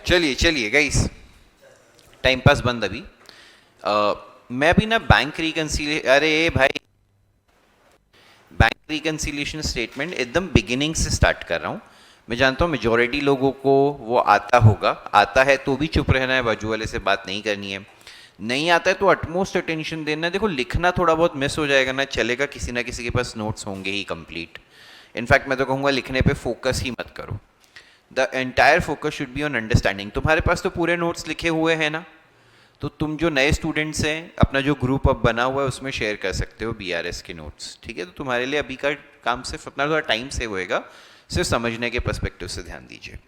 चलिए चलिए guys, time pass बंद अभी। मैं अभी ना बैंक रिकन्सिलिएशन, अरे भाई, बैंक रिकन्सिलिएशन स्टेटमेंट एकदम बिगिनिंग से स्टार्ट कर रहा हूँ। मैं जानता हूँ मेजोरिटी लोगों को वो आता होगा, आता है तो भी चुप रहना है, बाजू वाले से बात नहीं करनी है। नहीं आता है तो अटमोस्ट अटेंशन देना है। देखो, लिखना थोड़ा बहुत मिस हो जाएगा ना, चलेगा, किसी ना किसी के पास नोट्स होंगे ही कंप्लीट। इनफैक्ट मैं तो कहूँगा लिखने पे फोकस ही मत करो। The entire focus should be on understanding. तुम्हारे पास तो पूरे नोट्स लिखे हुए हैं ना, तो तुम जो नए स्टूडेंट्स हैं, अपना जो ग्रुप अब बना हुआ है उसमें शेयर कर सकते हो बीआरएस के नोट्स, ठीक है। तो तुम्हारे लिए अभी का काम सिर्फ अपना थोड़ा टाइम सेव होएगा, सिर्फ समझने के पर्सपेक्टिव से ध्यान दीजिए।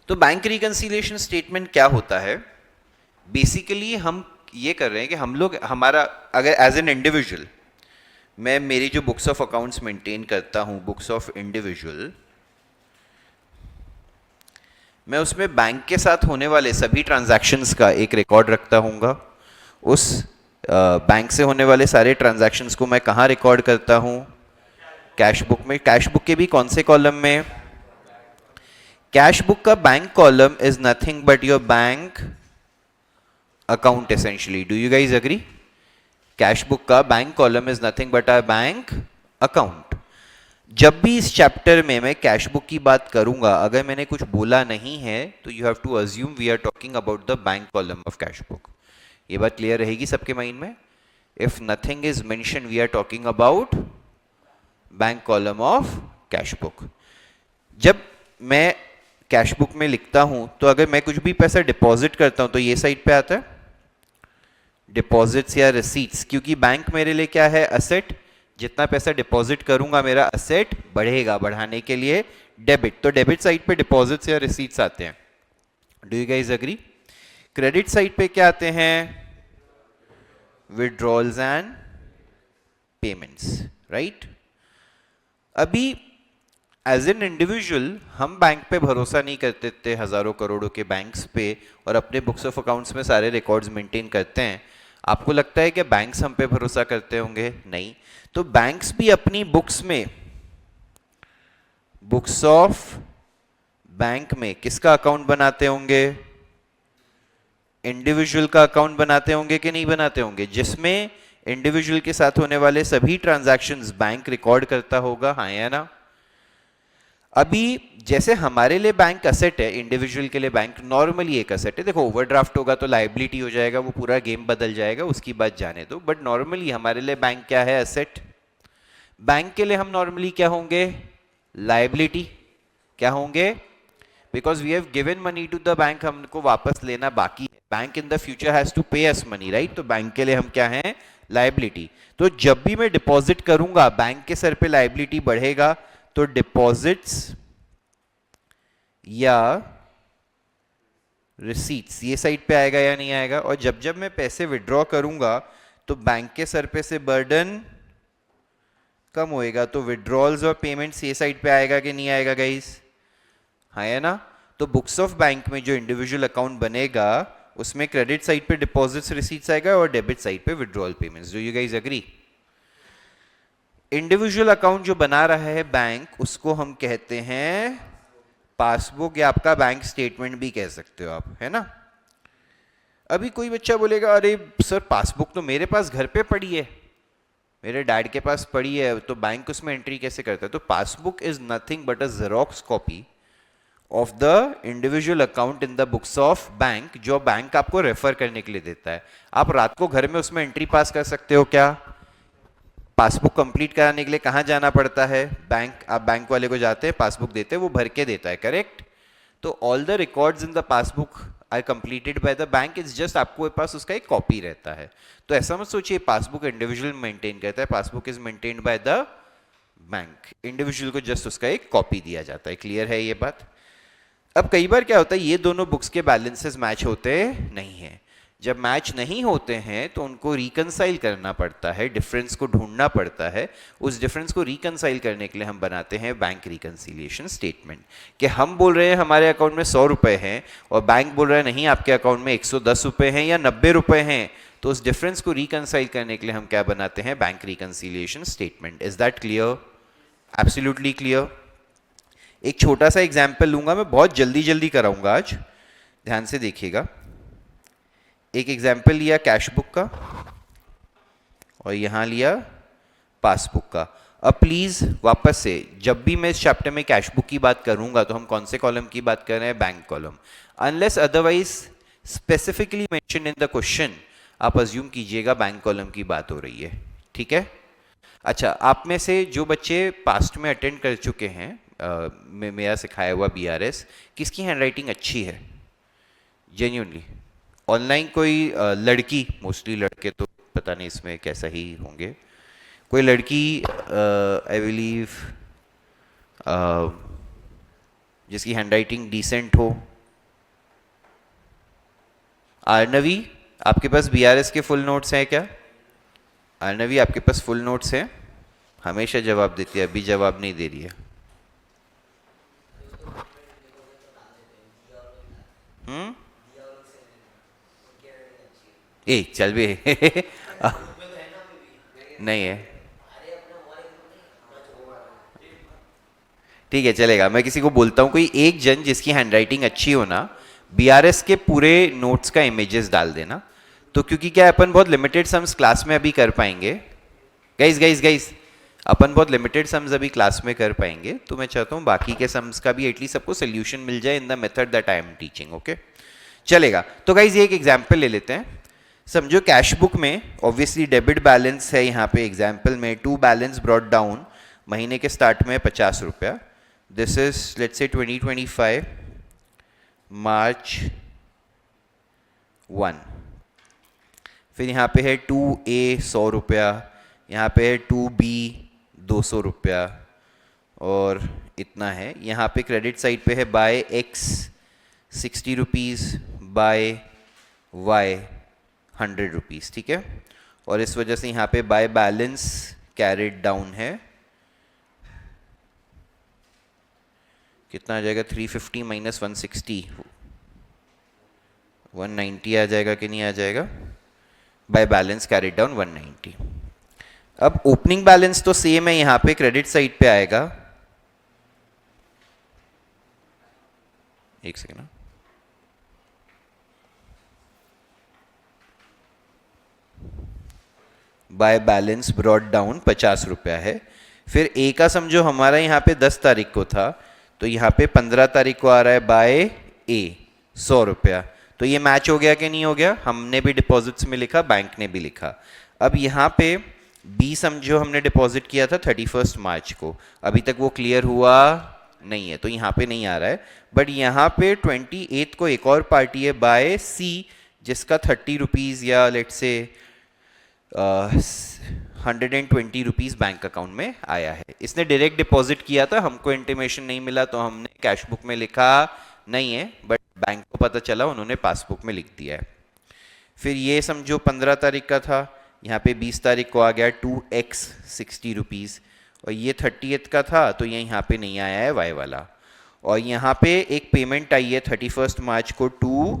तो बैंक रिकन्सिलिएशन स्टेटमेंट क्या होता है? बेसिकली हम ये कर रहे हैं कि हम लोग, हमारा अगर एज एन इंडिविजुअल, मैं मेरी जो बुक्स ऑफ अकाउंट्स मेंटेन करता हूँ, बुक्स ऑफ इंडिविजुअल, मैं उसमें बैंक के साथ होने वाले सभी ट्रांजैक्शंस का एक रिकॉर्ड रखता हूँगा। उस बैंक से होने वाले सारे ट्रांजैक्शंस को मैं कहाँ रिकॉर्ड करता हूँ? कैश बुक में। कैश बुक के भी कौन से कॉलम में? कैश बुक का bank column is nothing but your bank account essentially. Do you guys agree? Cash book का bank column is nothing but our bank account. जब भी इस चैप्टर में मैं कैश बुक की बात करूंगा, अगर मैंने कुछ बोला नहीं है तो you have to assume we are talking about the bank column of cash book. ये बात क्लियर रहेगी सबके माइंड में? If nothing is mention we are talking about bank column of cash book. जब मैं कैश बुक में लिखता हूं तो अगर मैं कुछ भी पैसा डिपॉजिट करता हूं तो ये साइड पे आता है डिपॉजिट्स या रिसीट्स, क्योंकि बैंक मेरे लिए क्या है? असेट। जितना पैसा डिपॉजिट करूंगा मेरा असेट बढ़ेगा, बढ़ाने के लिए डेबिट। तो डेबिट साइड पे डिपॉजिट्स या रिसीट्स आते हैं। Do you guys agree? Credit side पे क्या आते हैं? Withdrawals and payments, right? अभी एज एन इंडिविजुअल हम बैंक पे भरोसा नहीं करते थे, हजारों करोड़ों के बैंक्स पे, और अपने बुक्स ऑफ अकाउंट्स में सारे रिकॉर्ड्स मेंटेन करते हैं। आपको लगता है कि बैंक्स हम पे भरोसा करते होंगे? नहीं। तो बैंक्स भी अपनी बुक्स में, बुक्स ऑफ बैंक में किसका अकाउंट बनाते होंगे? इंडिविजुअल का अकाउंट बनाते होंगे कि नहीं बनाते होंगे? जिसमें इंडिविजुअल के साथ होने वाले सभी ट्रांजैक्शंस बैंक रिकॉर्ड करता होगा, हाँ या ना? अभी जैसे हमारे लिए बैंक असेट है, इंडिविजुअल के लिए बैंक नॉर्मली एक असेट है। देखो, ओवरड्राफ्ट होगा तो लाइबिलिटी हो जाएगा, वो पूरा गेम बदल जाएगा, उसकी बात जाने दो। बट नॉर्मली हमारे लिए बैंक क्या है? असेट। बैंक के लिए हम नॉर्मली क्या होंगे? लाइबिलिटी। क्या होंगे? Because we have given money to the bank, हमको वापस लेना बाकी है। Bank in the future has to pay us money, right? तो बैंक के लिए हम क्या हैं? लाइबिलिटी। तो जब भी मैं डिपॉजिट करूंगा बैंक के सर पे लाइबिलिटी बढ़ेगा, तो डिपॉजिट्स या रिसीट्स ये साइड पे आएगा या नहीं आएगा? और जब जब मैं पैसे विड्रॉ करूंगा तो बैंक के सर पे से बर्डन कम होएगा, तो विड्रॉल्स और पेमेंट्स ये साइड पे आएगा कि नहीं आएगा गाइस? हाँ है ना? तो बुक्स ऑफ बैंक में जो इंडिविजुअल अकाउंट बनेगा उसमें क्रेडिट साइड पे डिपॉजिट्स रिसीट्स आएगा और डेबिट साइड पे withdrawal payments. Do you guys agree? Individual account जो बना रहा है बैंक, उसको हम कहते हैं पासबुक, या आपका बैंक स्टेटमेंट भी कह सकते हो आप, है ना? अभी कोई बच्चा बोलेगा, अरे सर पासबुक तो मेरे पास घर पे पड़ी है, मेरे डैड के पास पड़ी है, तो बैंक उसमें एंट्री कैसे करता है? तो passbook is nothing but a xerox copy of the individual account in the books of bank, जो बैंक आपको रेफर करने के लिए देता है। आप रात को घर में उसमें एंट्री पास कर सकते हो क्या? पासबुक कंप्लीट कराने के लिए कहाँ जाना पड़ता है? बैंक। आप बैंक वाले को जाते हैं, पासबुक देते हैं, वो भर के देता है, करेक्ट? तो all the records in the passbook are completed by the bank, it's just आपको पास उसका एक कॉपी रहता है। तो ऐसा मत सोचिए पासबुक इंडिविजुअल मेंटेन करता है, passbook is maintained by the bank, individual को जस्ट उसका एक कॉपी दिया जाता है। क्लियर है ये बात? अब कई बार क्या होता है, ये दोनों बुक्स के बैलेंसेस मैच होते नहीं हैं। जब मैच नहीं होते हैं तो उनको रिकंसाइल करना पड़ता है, डिफरेंस को ढूंढना पड़ता है। उस डिफरेंस को रिकंसाइल करने के लिए हम बनाते हैं बैंक रिकंसिलिएशन स्टेटमेंट, कि हम बोल रहे हैं हमारे अकाउंट में 100 रुपए हैं और बैंक बोल रहा है नहीं आपके अकाउंट में 110 रुपए हैं या 90 रुपए हैं। तो उस डिफरेंस को रिकंसाइल करने के लिए हम क्या बनाते हैं? Bank reconciliation statement. Is that clear? Absolutely clear? एक छोटा सा एग्जाम्पल लूंगा, मैं बहुत जल्दी जल्दी कराऊंगा आज, ध्यान से देखिएगा। एक एग्जाम्पल लिया कैश बुक का और यहां लिया पासबुक का। अब प्लीज वापस से, जब भी मैं इस चैप्टर में कैश बुक की बात करूंगा तो हम कौन से कॉलम की बात कर रहे हैं? Bank column. Unless otherwise specifically mention in the question, आप अज्यूम कीजिएगा बैंक कॉलम की बात हो रही है, ठीक है। अच्छा, आप में से जो बच्चे पास्ट में अटेंड कर चुके हैं मेरा सिखाया हुआ बीआरएस, किसकी हैंडराइटिंग अच्छी है जेन्युइनली? ऑनलाइन कोई लड़की, मोस्टली लड़के तो पता नहीं इसमें कैसा ही होंगे, कोई लड़की आई बिलीव जिसकी हैंडराइटिंग डिसेंट हो? आर्नवी, आपके पास बीआरएस के फुल नोट्स हैं क्या? आर्नवी, आपके पास फुल नोट्स हैं? हमेशा जवाब देती है, अभी जवाब नहीं दे रही है। ए चल भी नहीं है, ठीक है चलेगा। मैं किसी को बोलता हूँ, कोई एक जन जिसकी हैंडराइटिंग अच्छी हो ना, बीआरएस के पूरे नोट्स का इमेजेस डाल देना। तो क्योंकि क्या अपन बहुत लिमिटेड सम्स क्लास में अभी कर पाएंगे, गाइस गाइस गाइस, अपन बहुत लिमिटेड सम्स अभी क्लास में कर पाएंगे, तो मैं चाहता हूँ बाकी के सम्स का भी एटलीस्ट सबको सोल्यूशन मिल जाए in the method that I am teaching, okay चलेगा। तो गाइस ये एक एग्जाम्पल ले लेते हैं। समझो कैश बुक में ऑब्वियसली डेबिट बैलेंस है, यहाँ पे एग्जाम्पल में टू बैलेंस ब्रॉट डाउन, महीने के स्टार्ट में 50 रुपया। दिस इज लेट्स से 2025 मार्च 1। फिर यहाँ पे है 2A 100 रुपया, यहाँ पे है 2B 200 रुपया और इतना है। यहाँ पे क्रेडिट साइड पे है by X 60 rupees, by Y 100 rupees, ठीक है। और इस वजह से यहाँ पे बाय बैलेंस कैरिड डाउन है, कितना आ जाएगा? 350 माइनस 160, 190 आ जाएगा कि नहीं आ जाएगा? By balance carried down 190। अब ओपनिंग बैलेंस तो सेम है, यहाँ पे क्रेडिट साइड पे आएगा, एक सेकेंड ना, बाय बैलेंस ब्रॉट डाउन 50 रुपया है। फिर ए का समझो हमारा यहाँ पे 10 तारीख को था, तो यहाँ पे 15 तारीख को आ रहा है बाय ए 100 रुपया। तो ये मैच हो गया कि नहीं हो गया? हमने भी डिपॉजिट्स में लिखा, बैंक ने भी लिखा। अब यहाँ पे बी समझो हमने डिपॉजिट किया था 31 मार्च को, अभी तक वो क्लियर हुआ नहीं है, तो यहाँ पे नहीं आ रहा है। बट यहाँ पे 28 को एक और पार्टी है बाय सी, जिसका 30 रुपीज़ या लेट से 120 रुपीज़ बैंक अकाउंट में आया है। इसने डायरेक्ट डिपॉजिट किया था, हमको इंटीमेशन नहीं मिला, तो हमने कैश बुक में लिखा नहीं है, बट बैंक को पता चला, उन्होंने पासबुक में लिख दिया है। फिर ये समझो 15 तारीख का था, यहाँ पे 20 तारीख को आ गया 2x 60 रुपीज़, और ये 30th का था, तो ये यहाँ पे नहीं आया है वाई वाला। और यहाँ पे एक पेमेंट आई है 31 मार्च को टू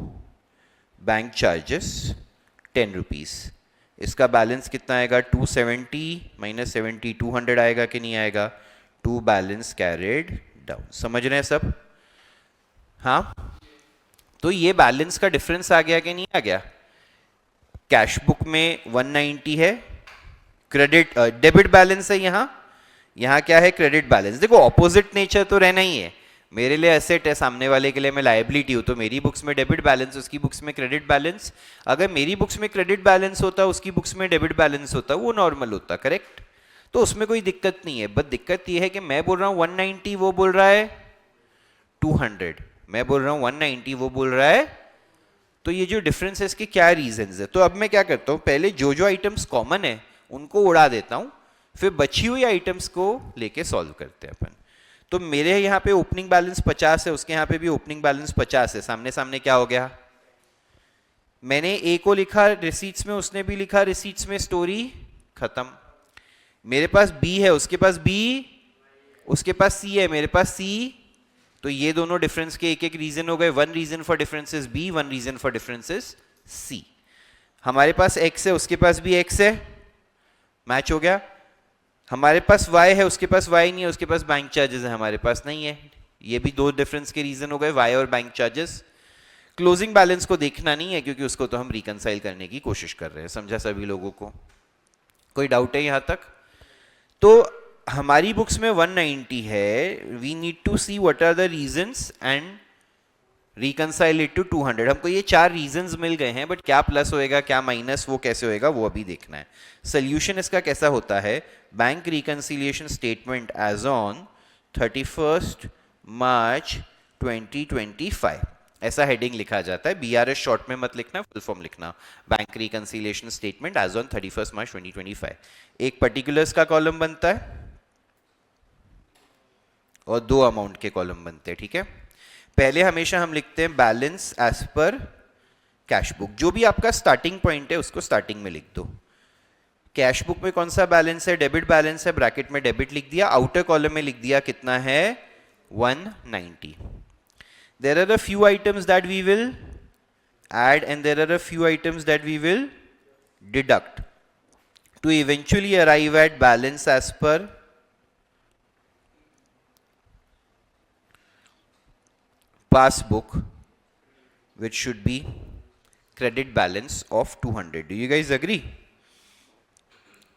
बैंक चार्जेस 10 रुपीज़। इसका बैलेंस कितना आएगा? 270 माइनस 70 200 आएगा कि नहीं आएगा? To balance carried down. समझ रहे हैं सब? हाँ, तो ये बैलेंस का डिफरेंस आ गया कि नहीं आ गया? कैश बुक में 190 है, क्रेडिट डेबिट बैलेंस है, यहाँ क्या है? Credit balance. देखो ऑपोजिट नेचर तो रहना ही है, मेरे लिए एसेट है, सामने वाले के लिए मैं लायबिलिटी हूँ, तो मेरी बुक्स में डेबिट बैलेंस, उसकी बुक्स में क्रेडिट बैलेंस। अगर मेरी बुक्स में क्रेडिट बैलेंस होता, उसकी बुक्स में डेबिट बैलेंस होता, वो नॉर्मल होता, करेक्ट? तो उसमें कोई दिक्कत नहीं है। बट दिक्कत ये है कि मैं बोल रहा हूँ 190, वो बोल रहा है 200, मैं बोल रहा हूँ 190, वो बोल रहा है। तो ये जो डिफरेंस है, इसके क्या रीजंस है? तो अब मैं क्या करता हूँ, पहले जो जो आइटम्स कॉमन है उनको उड़ा देता हूँ, फिर बची हुई आइटम्स को लेके सॉल्व करते हैं अपन। तो मेरे यहाँ पे ओपनिंग बैलेंस 50 है, उसके यहाँ पे भी ओपनिंग बैलेंस 50 है, सामने सामने क्या हो गया? मैंने ए को लिखा रिसीट्स में, उसने भी लिखा रिसीट्स में, स्टोरी खत्म। मेरे पास बी है, उसके पास बी, उसके पास सी है, मेरे पास सी। तो ये दोनों डिफरेंस के एक एक रीजन हो गए। One reason for difference is B, one reason for difference is C. हमारे पास एक्स है, उसके पास भी एक्स है, मैच हो गया। हमारे पास y है, उसके पास y नहीं है, उसके पास बैंक चार्जेस है, हमारे पास नहीं है, ये भी दो डिफरेंस के रीजन हो गए, वाई और बैंक चार्जेस। क्लोजिंग बैलेंस को देखना नहीं है क्योंकि उसको तो हम रिकंसाइल करने की कोशिश कर रहे हैं, समझा सभी लोगों को? कोई डाउट है यहां तक? तो हमारी बुक्स में 190 है, we need to see what are the reasons and reconcile it to 200। हमको ये चार रीजंस मिल गए हैं, बट क्या प्लस होएगा क्या माइनस, वो कैसे होएगा वो अभी देखना है। सोल्यूशन इसका कैसा होता है, bank reconciliation statement as on 31 March 2025, ऐसा हेडिंग लिखा जाता है। BRS शॉर्ट में मत लिखना, फुल फॉर्म लिखना, bank reconciliation statement as on 31 March 2025। एक पर्टिकुलर्स का कॉलम बनता है और दो अमाउंट के कॉलम बनते हैं, ठीक है। पहले हमेशा हम लिखते हैं बैलेंस एज पर कैश बुक, जो भी आपका स्टार्टिंग पॉइंट है उसको स्टार्टिंग में लिख दो। कैश बुक में कौन सा बैलेंस है, डेबिट बैलेंस है, ब्रैकेट में डेबिट लिख दिया, आउटर कॉलम में लिख दिया कितना है 190। There are a few items that we will add and there are a few items that we will deduct to eventually arrive at balance as per passbook, which should be credit balance of 200. Do you guys agree?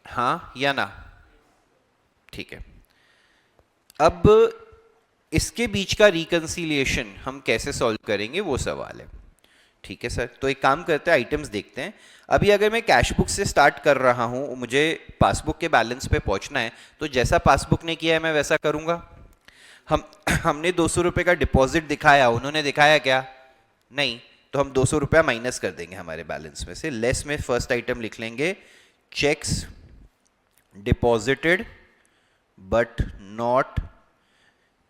हाँ या ना? ठीक है। अब इसके बीच का reconciliation हम कैसे सॉल्व करेंगे वो सवाल है, ठीक है सर। तो एक काम करते हैं, आइटम्स देखते हैं। अभी अगर मैं कैश बुक से स्टार्ट कर रहा हूं, मुझे पासबुक के बैलेंस पे पहुंचना है, तो जैसा पासबुक ने किया है मैं वैसा करूंगा। हमने 200 रुपये का डिपॉजिट दिखाया, उन्होंने दिखाया क्या? नहीं, तो हम 200 रुपया माइनस कर देंगे हमारे बैलेंस में से। लेस में फर्स्ट आइटम लिख लेंगे cheques deposited but not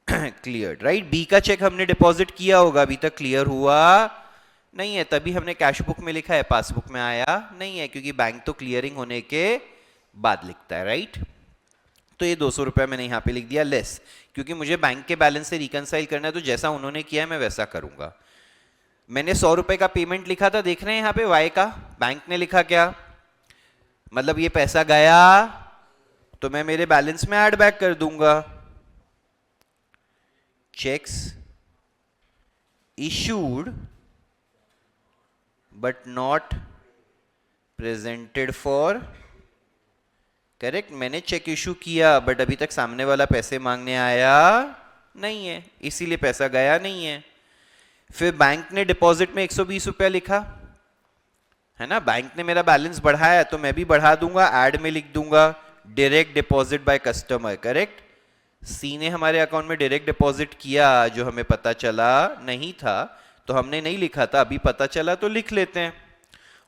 cleared, right. B का चेक हमने डिपॉजिट किया होगा, अभी तक क्लियर हुआ नहीं है, तभी हमने कैश बुक में लिखा है, पासबुक में आया नहीं है, क्योंकि बैंक तो क्लियरिंग होने के बाद लिखता है, राइट। तो ये 200 रुपया मैंने यहां पे लिख दिया लेस, क्योंकि मुझे बैंक के बैलेंस से रिकंसाइल करना है, तो जैसा उन्होंने किया है मैं वैसा करूंगा। मैंने 100 रुपए का पेमेंट लिखा था, देख रहे हैं यहां पे वाई का, बैंक ने लिखा क्या, मतलब ये पैसा गया तो मैं मेरे बैलेंस में ऐड बैक कर दूंगा। checks issued but not presented for, correct. मैंने चेक इशू किया बट अभी तक सामने वाला पैसे मांगने आया नहीं है, इसीलिए पैसा गया नहीं है। फिर बैंक ने डिपॉजिट में 120 रुपया लिखा है ना, बैंक ने मेरा बैलेंस बढ़ाया तो मैं भी बढ़ा दूंगा, ऐड में लिख दूंगा direct deposit by customer, correct. C ने हमारे अकाउंट में डायरेक्ट डिपॉजिट किया, जो हमें पता चला नहीं था, तो हमने नहीं लिखा था, अभी पता चला तो लिख लेते हैं।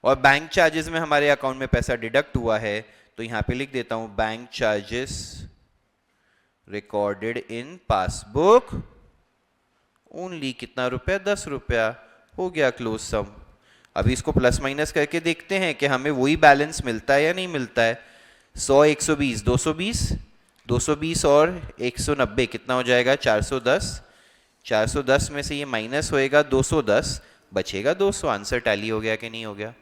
और बैंक चार्जेस में हमारे अकाउंट में पैसा डिडक्ट हुआ है, तो यहां पे लिख देता हूं bank charges recorded in passbook only, कितना रुपया 10 रुपया, हो गया क्लोज सम। अभी इसको प्लस माइनस करके देखते हैं कि हमें वही बैलेंस मिलता है या नहीं मिलता है। 100 120 220, 220 और 190 कितना हो जाएगा 410, 410 में से ये माइनस होएगा 210, बचेगा 200। आंसर टैली हो गया कि नहीं हो गया?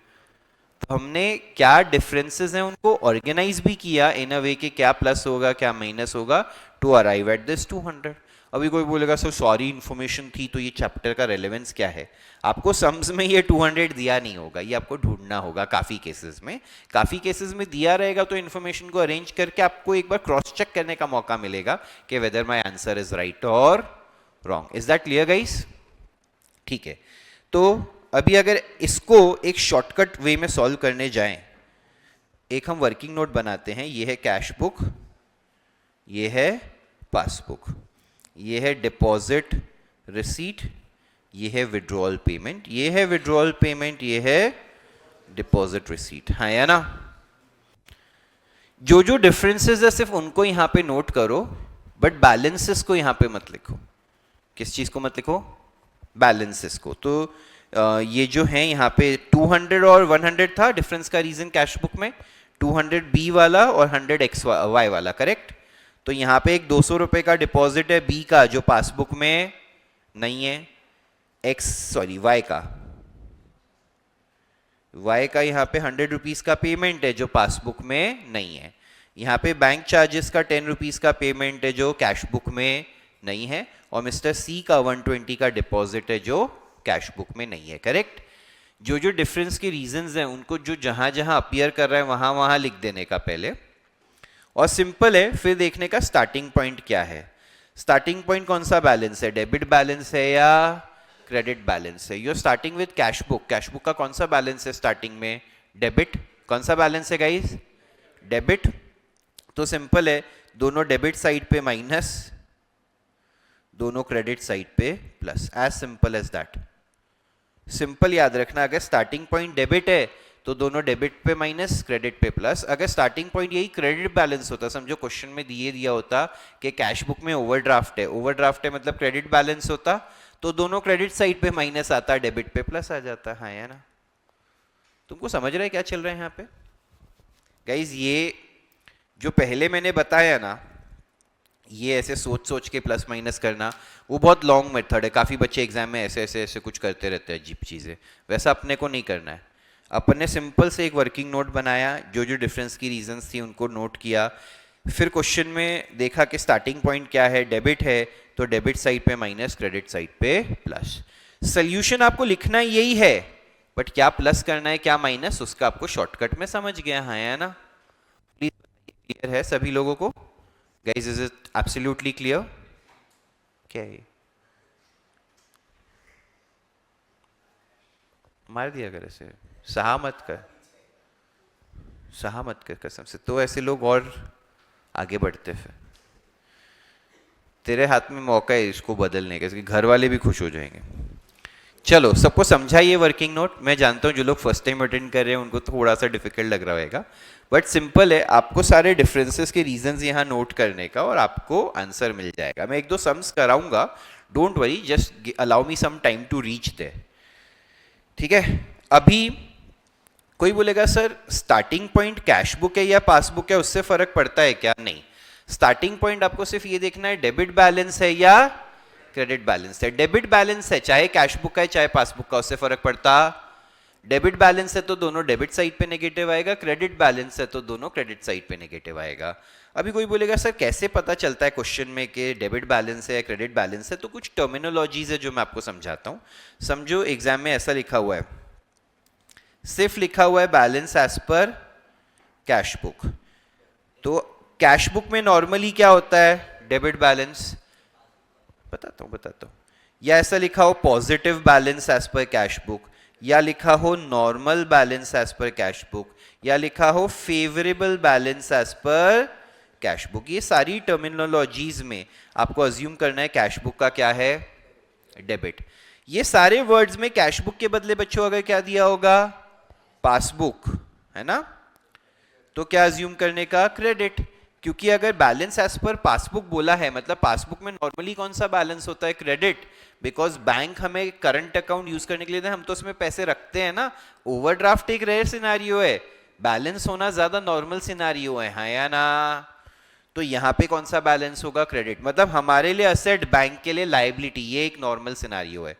तो हमने क्या डिफरेंसेस हैं उनको ऑर्गेनाइज भी किया इन अ वे कि क्या प्लस होगा क्या माइनस होगा टू अराइव एट दिस 200। अभी कोई बोलेगा सर सॉरी इन्फॉर्मेशन थी, तो ये चैप्टर का रेलेवेंस क्या है? आपको सम्स में ये 200 दिया नहीं होगा, ये आपको ढूंढना होगा। काफ़ी केसेस में दिया रहेगा, तो इन्फॉर्मेशन को अरेंज करके आपको एक बार क्रॉस चेक करने का मौका मिलेगा कि whether my answer is right और wrong. Is that clear guys? ठीक है, तो अभी अगर इसको एक शॉर्टकट वे में सॉल्व करने जाएं, एक हम वर्किंग नोट बनाते हैं। ये है कैश बुक, ये है पासबुक, ये है डिपॉजिट रिसीट, ये है विड्रॉल पेमेंट, ये है विड्रॉल पेमेंट, ये है डिपॉजिट रिसीट, हाँ या ना? जो जो डिफरेंसेस है सिर्फ उनको यहां पे नोट करो, बट बैलेंसेस को यहां पे मत लिखो। किस चीज को मत लिखो? बैलेंसेस को। तो ये जो है यहाँ पे 200 और 100 था डिफरेंस का रीजन कैश बुक में, 200 बी वाला और 100 एक्स वाई वाला, करेक्ट। तो यहाँ पे एक 200 रुपए का डिपॉजिट है बी का जो पासबुक में नहीं है, वाई का यहाँ पे 100 रुपीज का पेमेंट है जो पासबुक में नहीं है। यहाँ पे बैंक चार्जेस का 10 रुपीज का पेमेंट है जो कैश बुक में नहीं है, और मिस्टर सी का 120 का डिपॉजिट है जो कैश बुक में नहीं है, करेक्ट। जो जो डिफरेंस के रीजंस हैं उनको जो जहां जहां अपीयर कर रहा है वहां वहां लिख देने का पहले, और सिंपल है फिर देखने का स्टार्टिंग पॉइंट क्या है। स्टार्टिंग पॉइंट कौन सा बैलेंस है, डेबिट बैलेंस है या क्रेडिट बैलेंस है। You are starting with cash book, cash book का कौन सा बैलेंस है स्टार्टिंग में, डेबिट। कौन सा बैलेंस है गाइस, डेबिट। तो सिंपल है, दोनों डेबिट साइड पे माइनस, दोनों क्रेडिट साइड पे plus, as simple as that. Simple याद रखना, अगर स्टार्टिंग पॉइंट डेबिट है तो दोनों डेबिट पे माइनस, क्रेडिट पे प्लस। अगर स्टार्टिंग पॉइंट यही क्रेडिट बैलेंस होता, समझो क्वेश्चन में दिया होता कि कैश बुक में ओवरड्राफ्ट है, ओवरड्राफ्ट है मतलब क्रेडिट बैलेंस होता, तो दोनों क्रेडिट साइड पे माइनस आता, डेबिट पे प्लस आ जाता है, या ना। तुमको समझ रहा है क्या चल रहा है यहाँ पे गाइज। ये जो पहले मैंने बताया ना, ये ऐसे सोच सोच के प्लस माइनस करना, वो बहुत लॉन्ग मेथड है, काफ़ी बच्चे एग्जाम में ऐसे ऐसे ऐसे कुछ करते रहते हैं अजीब चीज़ें, वैसा अपने को नहीं करना है। अपन ने सिंपल से एक वर्किंग नोट बनाया, जो जो डिफरेंस की रीजंस थी उनको नोट किया, फिर क्वेश्चन में देखा कि स्टार्टिंग पॉइंट क्या है, डेबिट है तो डेबिट साइड पे माइनस, क्रेडिट साइड पे प्लस। सोल्यूशन आपको लिखना यही है, बट क्या प्लस करना है क्या माइनस, उसका आपको शॉर्टकट में समझ गया, हाँ या ना। प्लीज क्लियर है सभी लोगों को guys, is it absolutely clear. क्या है, मार दिया कर ऐसे, सहा मत कर, सहा मत कर कसम से, तो ऐसे लोग और आगे बढ़ते फिर। तेरे हाथ में मौका है इसको बदलने का, इसके घर वाले भी खुश हो जाएंगे। चलो सबको समझा ये वर्किंग नोट। मैं जानता हूँ जो लोग फर्स्ट टाइम अटेंड कर रहे हैं उनको थोड़ा सा डिफिकल्ट लग रहा होगा, बट सिंपल है, आपको सारे डिफरेंसेस के रीजंस यहाँ नोट करने का और आपको आंसर मिल जाएगा। मैं एक दो सम्स कराऊंगा, don't worry, just allow me some time to reach there, ठीक है। अभी कोई बोलेगा sir starting point cash book है या पासबुक है उससे फर्क पड़ता है क्या, नहीं। स्टार्टिंग पॉइंट आपको सिर्फ ये देखना है डेबिट बैलेंस है या क्रेडिट बैलेंस है। डेबिट बैलेंस है चाहे कैश बुक का है चाहे पासबुक का, उससे फर्क पड़ता। डेबिट बैलेंस है तो दोनों डेबिट साइड पे नेगेटिव आएगा, क्रेडिट बैलेंस है तो दोनों क्रेडिट साइड पे नेगेटिव आएगा। अभी कोई बोलेगा सर कैसे पता चलता है क्वेश्चन में कि डेबिट बैलेंस है या क्रेडिट बैलेंस है, तो कुछ टर्मिनोलॉजीज है जो मैं आपको समझाता हूँ। समझो एग्जाम में ऐसा लिखा हुआ है, सिर्फ लिखा हुआ है बैलेंस एज पर कैश बुक, तो कैश बुक में नॉर्मली क्या होता है, डेबिट बैलेंस, बताता हूँ, या ऐसा लिखा हो पॉजिटिव बैलेंस एज पर कैश बुक, या लिखा हो नॉर्मल बैलेंस एज पर कैश बुक, या लिखा हो फेवरेबल बैलेंस एज पर कैश बुक। ये सारी टर्मिनोलॉजीज में आपको अज्यूम करना है कैश बुक का क्या है, डेबिट। ये सारे वर्ड्स में कैश बुक के बदले बच्चों अगर क्या दिया होगा, पासबुक, है ना, तो क्या अज्यूम करने का, क्रेडिट। क्योंकि अगर बैलेंस एज पर पासबुक बोला है मतलब पासबुक में नॉर्मली कौन सा बैलेंस होता है, क्रेडिट, बिकॉज बैंक हमें करंट अकाउंट यूज करने के लिए हम तो उसमें पैसे रखते हैं ना। ओवरड्राफ्ट एक रेयर सिनारियो है, बैलेंस होना ज्यादा नॉर्मल सिनारियो है, हाँ या ना। तो यहाँ पे कौन सा बैलेंस होगा, क्रेडिट, मतलब हमारे लिए असेट, बैंक के लिए लायबिलिटी, ये एक नॉर्मल सिनारियो है।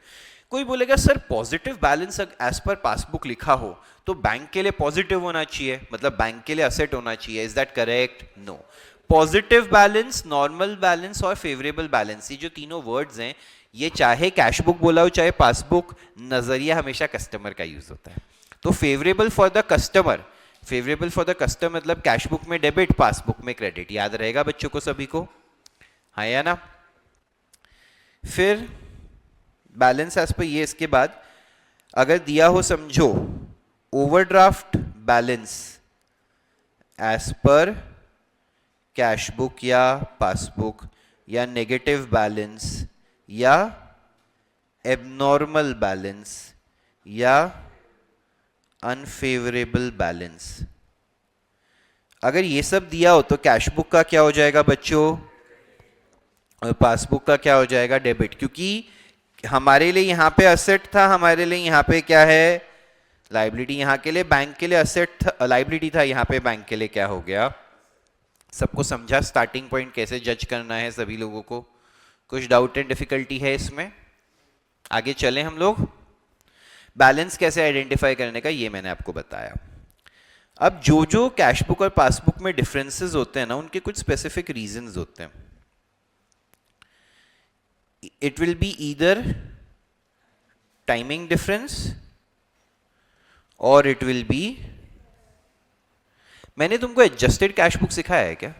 कोई बोलेगा sir positive balance as per passbook लिखा हो तो बैंक के लिए पॉजिटिव होना चाहिए, मतलब बैंक के लिए असेट होना चाहिए, is that correct, no. Positive balance, normal balance और फेवरेबल बैलेंस, ये जो तीनों वर्ड्स हैं, ये चाहे कैश बुक बोला हो चाहे पासबुक, नजरिया हमेशा कस्टमर का यूज होता है। तो favourable for the customer, favourable for the customer मतलब कैश बुक में डेबिट, पासबुक में क्रेडिट, याद रहेगा बच्चों को सभी को, हाँ या ना। फिर बैलेंस एज पर ये, इसके बाद अगर दिया हो समझो ओवरड्राफ्ट बैलेंस एज पर कैश बुक या पासबुक, या नेगेटिव बैलेंस, या एबनॉर्मल बैलेंस, या अनफेवरेबल बैलेंस, अगर ये सब दिया हो तो कैश बुक का क्या हो जाएगा बच्चों, और पासबुक का क्या हो जाएगा, डेबिट। क्योंकि हमारे लिए यहाँ पे असेट था, हमारे लिए यहाँ पे क्या है, लाइबिलिटी। यहाँ के लिए बैंक के लिए असेट लाइबिलिटी था, यहाँ पे बैंक के लिए क्या हो गया। सबको समझा स्टार्टिंग पॉइंट कैसे जज करना है सभी लोगों को, कुछ डाउट एंड डिफिकल्टी है इसमें, आगे चलें हम लोग। बैलेंस कैसे आइडेंटिफाई करने का ये मैंने आपको बताया। अब जो जो कैश बुक और पासबुक में डिफरेंसेस होते हैं ना, उनके कुछ स्पेसिफिक रीजंस होते हैं। it will be either timing difference or it will be, मैंने तुमको एडजस्टेड कैश बुक सिखाया है क्या?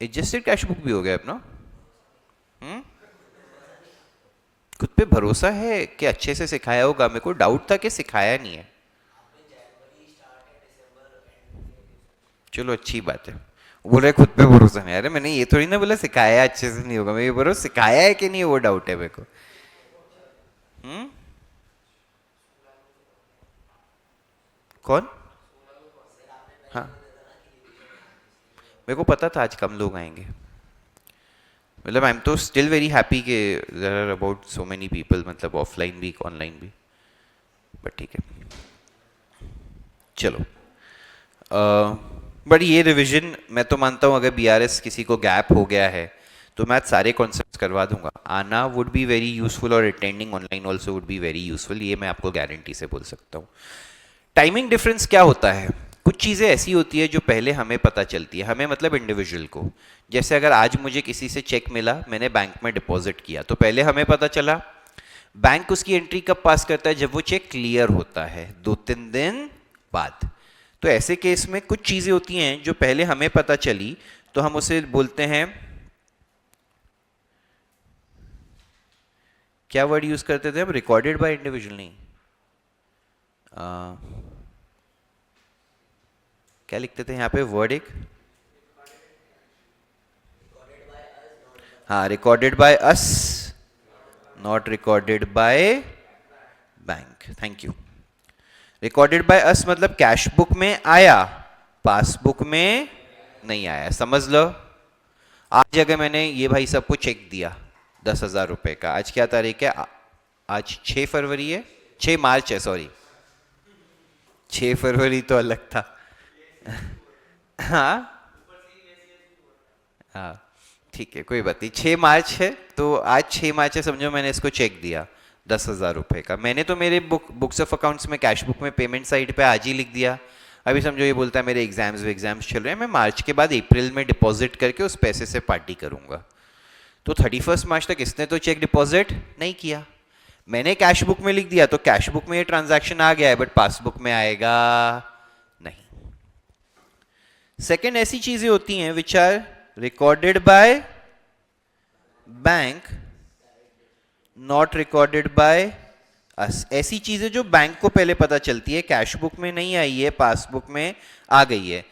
एडजस्टेड कैश बुक भी हो गया अपना? खुद पे भरोसा है कि अच्छे से सिखाया होगा? मेरे को डाउट था कि सिखाया नहीं है। चलो अच्छी बात है। बोल रहे खुद पे भरोसा नहीं। अरे मैंने ये थोड़ी ना बोला सिखाया अच्छे से नहीं होगा, मैं ये बोल रहा हूँ सिखाया है कि नहीं वो डाउट है मेरे को। कौन? हाँ मेरे को पता था आज कम लोग आएंगे। मतलब आई एम तो स्टिल वेरी हैप्पी कि there are about so many people, मतलब ऑफलाइन भी ऑनलाइन भी, बट ठीक है चलो। बट ये रिवीजन मैं तो मानता हूँ अगर बीआरएस किसी को गैप हो गया है तो मैं सारे कॉन्सेप्ट्स करवा दूंगा। आना वुड बी वेरी यूजफुल और attending online also would be very useful, ये मैं आपको गारंटी से बोल सकता हूँ। टाइमिंग डिफरेंस क्या होता है? कुछ चीज़ें ऐसी होती है जो पहले हमें पता चलती है, हमें मतलब इंडिविजुअल को। जैसे अगर आज मुझे किसी से चेक मिला, मैंने बैंक में डिपॉजिट किया, तो पहले हमें पता चला। बैंक उसकी एंट्री कब पास करता है? जब वो चेक क्लियर होता है 2-3 दिन बाद। तो ऐसे केस में कुछ चीज़ें होती हैं जो पहले हमें पता चली तो हम उसे बोलते हैं, क्या वर्ड यूज करते थे हम? रिकॉर्डेड बाय इंडिविजुअल नहीं, क्या लिखते थे यहाँ पे वर्ड एक? हाँ recorded by us, not recorded by bank. Thank you. Recorded by अस मतलब कैश बुक में आया, पासबुक में नहीं आया। समझ लो आज अगर मैंने ये भाई सबको चेक दिया 10,000 रुपए का, आज क्या तारीख है? आज 6 फरवरी है, 6 मार्च है सॉरी, 6 फरवरी तो अलग था। हाँ हाँ ठीक है कोई बात नहीं, 6 मार्च है तो आज 6 मार्च है, समझो मैंने इसको चेक दिया 10,000 रुपए का। मैंने तो मेरे बुक्स ऑफ अकाउंट्स में कैश बुक में पेमेंट साइड पे आज ही लिख दिया। अभी समझो ये बोलता है मेरे एग्जाम्स चल रहे हैं, मैं मार्च के बाद अप्रैल में डिपॉजिट करके उस पैसे से पार्टी करूंगा। तो 31 मार्च तक इसने तो चेक डिपॉजिट नहीं किया, मैंने कैश बुक में लिख दिया, तो कैश बुक में ये ट्रांजैक्शन आ गया है बट पासबुक में आएगा नहीं। सेकेंड ऐसी चीजें होती हैं which are recorded by bank, not recorded by us. ऐसी चीजें जो बैंक को पहले पता चलती है, कैश बुक में नहीं आई है, पासबुक में आ गई है।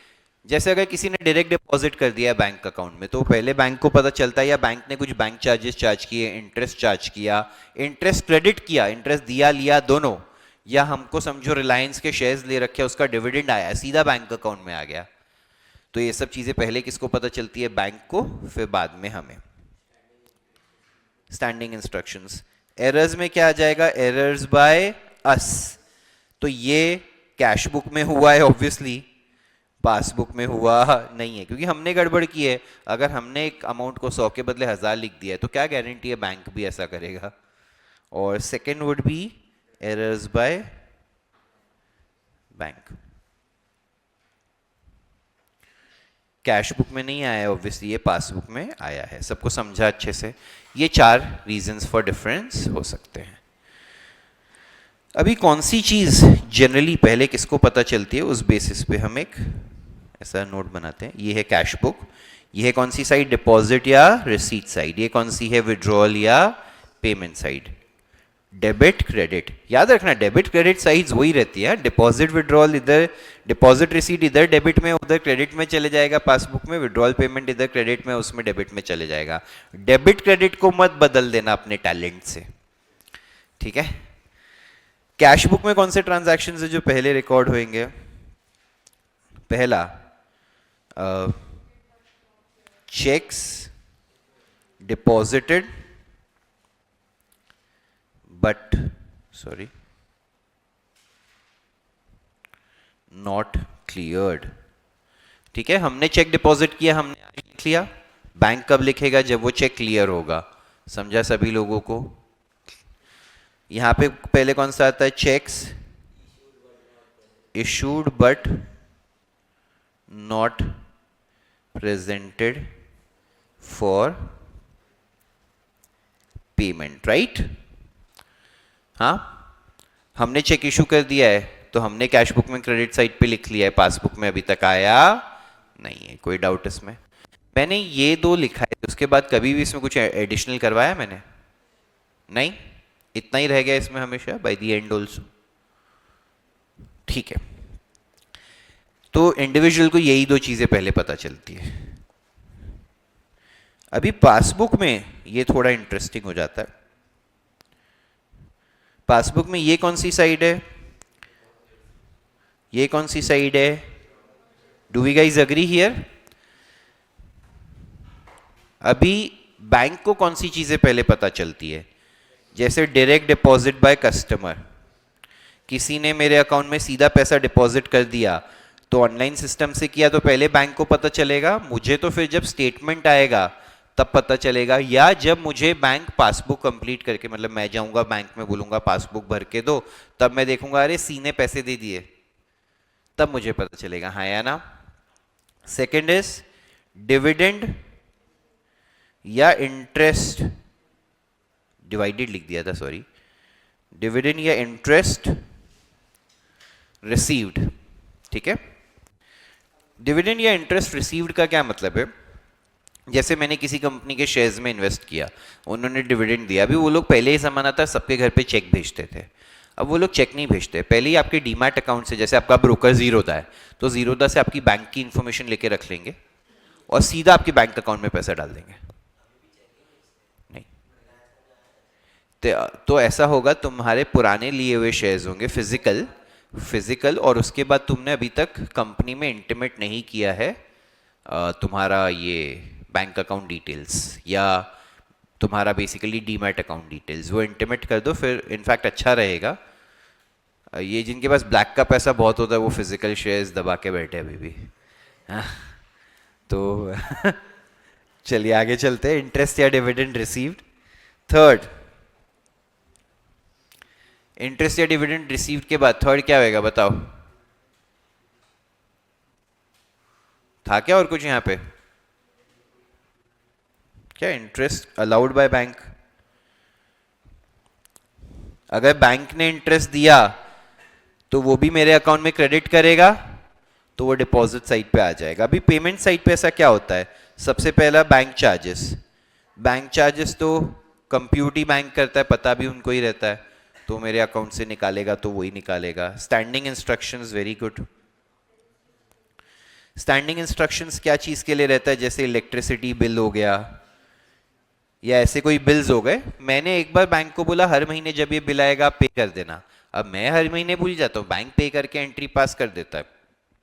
जैसे अगर किसी ने डायरेक्ट डिपॉजिट कर दिया है बैंक अकाउंट में तो पहले बैंक को पता चलता है, या बैंक ने कुछ बैंक चार्जेस चार्ज किए, इंटरेस्ट चार्ज किया, इंटरेस्ट क्रेडिट किया, इंटरेस्ट दिया लिया दोनों, या हमको समझो रिलायंस के शेयर्स ले रखे उसका डिविडेंड आया सीधा बैंक अकाउंट में आ गया। तो ये सब चीजें पहले किसको पता चलती है? बैंक को, फिर बाद में हमें। Standing instructions. एरर्स में क्या आ जाएगा? Errors by us. तो ये कैश बुक में हुआ है ऑब्वियसली, पासबुक में हुआ नहीं है क्योंकि हमने गड़बड़ की है। अगर हमने एक अमाउंट को 100 के बदले 1000 लिख दिया है तो क्या गारंटी है बैंक भी ऐसा करेगा? और second would be errors by bank. Cash book में नहीं आया ऑब्वियसली, ये पासबुक में आया है। सबको समझा अच्छे से? ये 4 रीजंस फॉर डिफरेंस हो सकते हैं। अभी कौन सी चीज जनरली पहले किसको पता चलती है उस बेसिस पे हम एक ऐसा नोट बनाते हैं। ये है कैश बुक, ये है कौन सी साइड? डिपॉजिट या रिसीट साइड। ये कौन सी है? विड्रॉल या पेमेंट साइड। डेबिट क्रेडिट, याद रखना डेबिट क्रेडिट साइड्स वही रहती है। डिपॉजिट विड्रॉल इधर, डिपॉजिट रिसीट इधर डेबिट में उधर क्रेडिट में चले जाएगा पासबुक में, विड्रॉल पेमेंट इधर क्रेडिट में उसमें डेबिट में चले जाएगा। डेबिट क्रेडिट को मत बदल देना अपने टैलेंट से, ठीक है? कैश बुक में कौन से ट्रांजैक्शन है जो पहले रिकॉर्ड होंगे? पहला checks deposited but sorry not cleared. ठीक है, हमने चेक डिपॉजिट किया, हमने लिख लिया। बैंक कब लिखेगा? जब वो चेक क्लियर होगा। समझा सभी लोगों को? यहां पे पहले कौन सा आता है? Cheques issued but not presented for payment, right? हाँ, हमने चेक इशू कर दिया है तो हमने कैश बुक में क्रेडिट साइड पे लिख लिया है, पासबुक में अभी तक आया नहीं है। कोई डाउट इसमें? मैंने ये दो लिखा है, उसके बाद कभी भी इसमें कुछ एडिशनल करवाया मैंने? नहीं, इतना ही रह गया इसमें हमेशा, बाय द एंड ऑल्सो। ठीक है, तो इंडिविजुअल को यही दो चीजें पहले पता चलती है। अभी पासबुक में ये थोड़ा इंटरेस्टिंग हो जाता है। पासबुक में ये कौन सी साइड है, ये कौन सी साइड है? Do we guys agree here? अभी बैंक को कौन सी चीजें पहले पता चलती है? जैसे डायरेक्ट डिपॉजिट बाय कस्टमर, किसी ने मेरे अकाउंट में सीधा पैसा डिपॉजिट कर दिया तो ऑनलाइन सिस्टम से किया तो पहले बैंक को पता चलेगा, मुझे तो फिर जब स्टेटमेंट आएगा तब पता चलेगा, या जब मुझे बैंक पासबुक कंप्लीट करके, मतलब मैं जाऊंगा बैंक में बोलूंगा पासबुक भर के दो, तब मैं देखूंगा अरे सी ने पैसे दे दिए, तब मुझे पता चलेगा, हाँ या ना? सेकेंड इज डिविडेंड या इंटरेस्ट, डिवाइडेड लिख दिया था, सॉरी, डिविडेंड या इंटरेस्ट रिसीव्ड। ठीक है, डिविडेंड या इंटरेस्ट रिसीव्ड का क्या मतलब है? जैसे मैंने किसी कंपनी के शेयर्स में इन्वेस्ट किया, उन्होंने डिविडेंड दिया, अभी वो लोग पहले ही जमाना था सबके घर पे चेक भेजते थे, अब वो लोग चेक नहीं भेजते, पहले ही आपके डीमैट अकाउंट से, जैसे आपका ब्रोकर जीरोधा है तो जीरोधा से आपकी बैंक की इंफॉर्मेशन लेके रख लेंगे और सीधा आपके बैंक अकाउंट में पैसा डाल देंगे। नहीं, तो ऐसा होगा, तुम्हारे पुराने लिए हुए शेयर्स होंगे फिजिकल, और उसके बाद तुमने अभी तक कंपनी में इंटीमेट नहीं किया है तुम्हारा ये बैंक अकाउंट डिटेल्स या तुम्हारा बेसिकली डीमैट अकाउंट डिटेल्स, वो इंटीमेट कर दो, फिर इनफैक्ट अच्छा रहेगा। ये जिनके पास ब्लैक का पैसा बहुत होता है वो फिजिकल शेयर्स दबा के बैठे अभी भी, हाँ? तो चलिए आगे चलते हैं, इंटरेस्ट या डिविडेंड रिसीव्ड। थर्ड, इंटरेस्ट या डिविडेंड रिसीव्ड के बाद थर्ड क्या होगा बताओ? था क्या और कुछ यहाँ पे? क्या इंटरेस्ट अलाउड बाय बैंक? अगर बैंक ने इंटरेस्ट दिया तो वो भी मेरे अकाउंट में क्रेडिट करेगा, तो वो डिपॉजिट साइड पे आ जाएगा। अभी पेमेंट साइड पे ऐसा क्या होता है? सबसे पहला बैंक चार्जेस तो कंप्यूट बैंक करता है, पता भी उनको ही रहता है, तो मेरे अकाउंट से निकालेगा तो वही निकालेगा। Standing instructions, very good. Standing instructions क्या चीज के लिए रहता है? जैसे इलेक्ट्रिसिटी बिल हो गया या ऐसे कोई बिल्स हो गए, मैंने एक बार बैंक को बोला हर महीने जब ये बिल आएगा आप पे कर देना, अब मैं हर महीने भूल जाता हूँ, बैंक पे करके एंट्री पास कर देता है,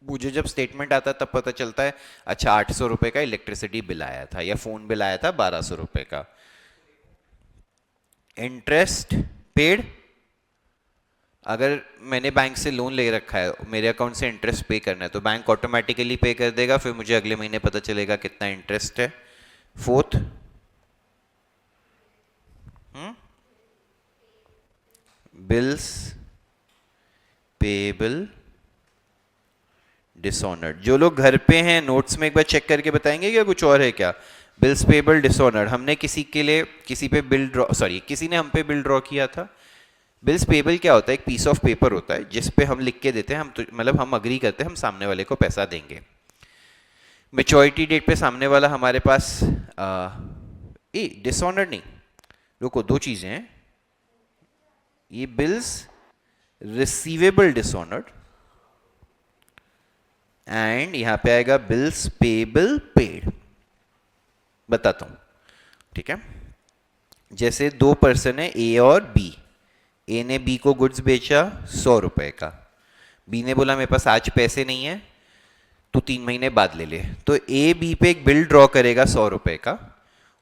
मुझे जब स्टेटमेंट आता है तब पता चलता है अच्छा 800 रुपए का इलेक्ट्रिसिटी बिल आया था या फोन बिल आया था 1200 रुपए का। इंटरेस्ट पेड, अगर मैंने बैंक से लोन ले रखा है, मेरे अकाउंट से इंटरेस्ट पे करना है तो बैंक ऑटोमेटिकली पे कर देगा, फिर मुझे अगले महीने पता चलेगा कितना इंटरेस्ट है। Fourth, bills payable dishonoured. जो लोग घर पे हैं नोट्स में एक बार चेक करके बताएंगे क्या कुछ और है क्या? बिल्स पेबल डिसऑनर्ड, हमने किसी के लिए किसी पे बिल ड्रॉ, सॉरी किसी ने हम पे बिल ड्रॉ किया था। बिल्स पेबल क्या होता है? एक पीस ऑफ पेपर होता है जिस पे हम लिख के देते हैं, हम तो मतलब हम अग्री करते हैं हम सामने वाले को पैसा देंगे, मेच्योरिटी डेट पे सामने वाला हमारे पास डिसऑनर्ड नहीं, रुको दो चीजें हैं, ये बिल्स रिसीवेबल डिसऑनर्ड एंड यहां पे आएगा बिल्स पेबल पेड। बताता हूं, ठीक है? जैसे दो पर्सन है ए और बी, ए ने बी को गुड्स बेचा 100 रुपए का, बी ने बोला मेरे पास आज पैसे नहीं है तू 3 महीने बाद ले ले, तो ए बी पे एक बिल ड्रॉ करेगा 100 रुपए का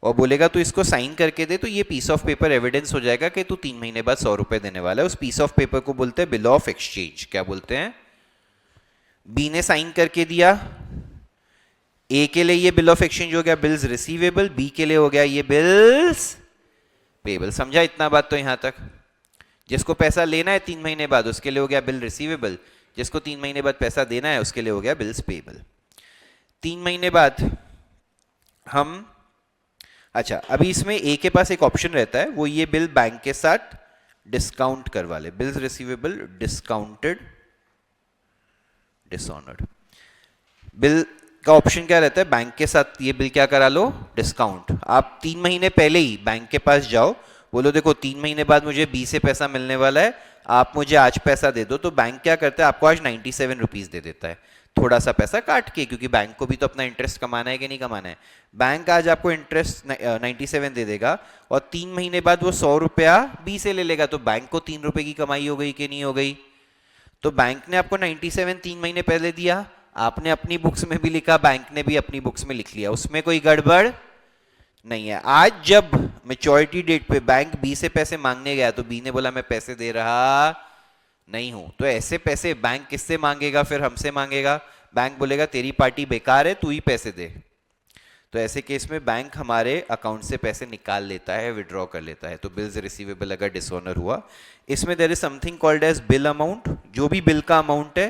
और बोलेगा तू इसको साइन करके दे, तो ये पीस ऑफ पेपर एविडेंस हो जाएगा कि तू 3 महीने बाद 100 रुपए देने वाला है। उस पीस ऑफ पेपर को बोलते हैं बिल ऑफ एक्सचेंज। क्या बोलते हैं? बी ने साइन करके दिया, ए के लिए ये बिल ऑफ एक्सचेंज हो गया बिल्स रिसीवेबल, बी के लिए हो गया ये बिल्स पेबल। समझा इतना बात? तो यहां तक जिसको पैसा लेना है 3 महीने बाद उसके लिए हो गया बिल रिसीवेबल, जिसको 3 महीने बाद पैसा देना है उसके लिए हो गया बिल्स पेबल। 3 महीने बाद हम अच्छा, अभी इसमें ए के पास एक ऑप्शन रहता है, वो ये बिल बैंक के साथ डिस्काउंट करवा ले, bills receivable discounted dishonoured. Bill का ऑप्शन क्या रहता है, बैंक के साथ ये बिल क्या करा लो, डिस्काउंट। आप 3 महीने पहले ही बैंक के पास जाओ, बोलो देखो 3 महीने बाद मुझे बी से पैसा मिलने वाला है, आप मुझे आज पैसा दे दो, तो बैंक क्या करता है, आपको आज 97 रुपीज दे देता है, थोड़ा सा पैसा काट के, क्योंकि बैंक को भी तो अपना इंटरेस्ट कमाना है कि नहीं कमाना है। बैंक आज आपको इंटरेस्ट 97 दे देगा और 3 महीने बाद वो 100 रुपया बी से ले लेगा, तो बैंक को 3 रुपए की कमाई हो गई कि नहीं हो गई। तो बैंक ने आपको 97 3 महीने पहले दिया, आपने अपनी बुक्स में भी लिखा, बैंक ने भी अपनी बुक्स में लिख लिया, उसमें कोई गड़बड़ नहीं है। आज जब मैच्योरिटी डेट पे बैंक बी से पैसे मांगने गया तो बी ने बोला मैं पैसे दे रहा नहीं हूं, तो ऐसे पैसे बैंक किससे मांगेगा, फिर हमसे मांगेगा। बैंक बोलेगा तेरी पार्टी बेकार है, तू ही पैसे दे। तो ऐसे केस में बैंक हमारे अकाउंट से पैसे निकाल लेता है, विड्रॉ कर लेता है। तो बिल्स रिसीवेबल अगर डिसऑनर हुआ, इसमें there is something called as bill amount, जो भी बिल का अमाउंट है,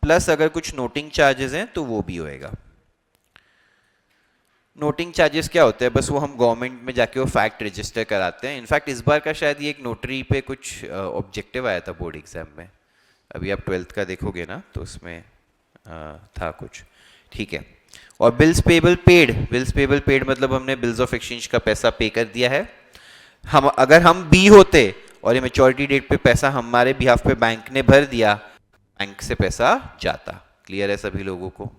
प्लस अगर कुछ नोटिंग चार्जेस हैं तो वो भी होएगा। नोटिंग चार्जेस क्या होते हैं, बस वो हम गवर्नमेंट में जाके वो फैक्ट रजिस्टर कराते हैं। इनफैक्ट इस बार का शायद ये एक नोटरी पे कुछ ऑब्जेक्टिव आया था बोर्ड एग्जाम में, अभी आप 12th का देखोगे ना तो उसमें था कुछ, ठीक है। और bills payable paid, bills payable paid मतलब हमने बिल्स ऑफ एक्सचेंज का पैसा पे कर दिया है। हम अगर हम बी होते और ये मैच्योरिटी डेट पे पैसा हमारे बिहाफ पे बैंक ने भर दिया, बैंक से पैसा जाता। क्लियर है सभी लोगों को?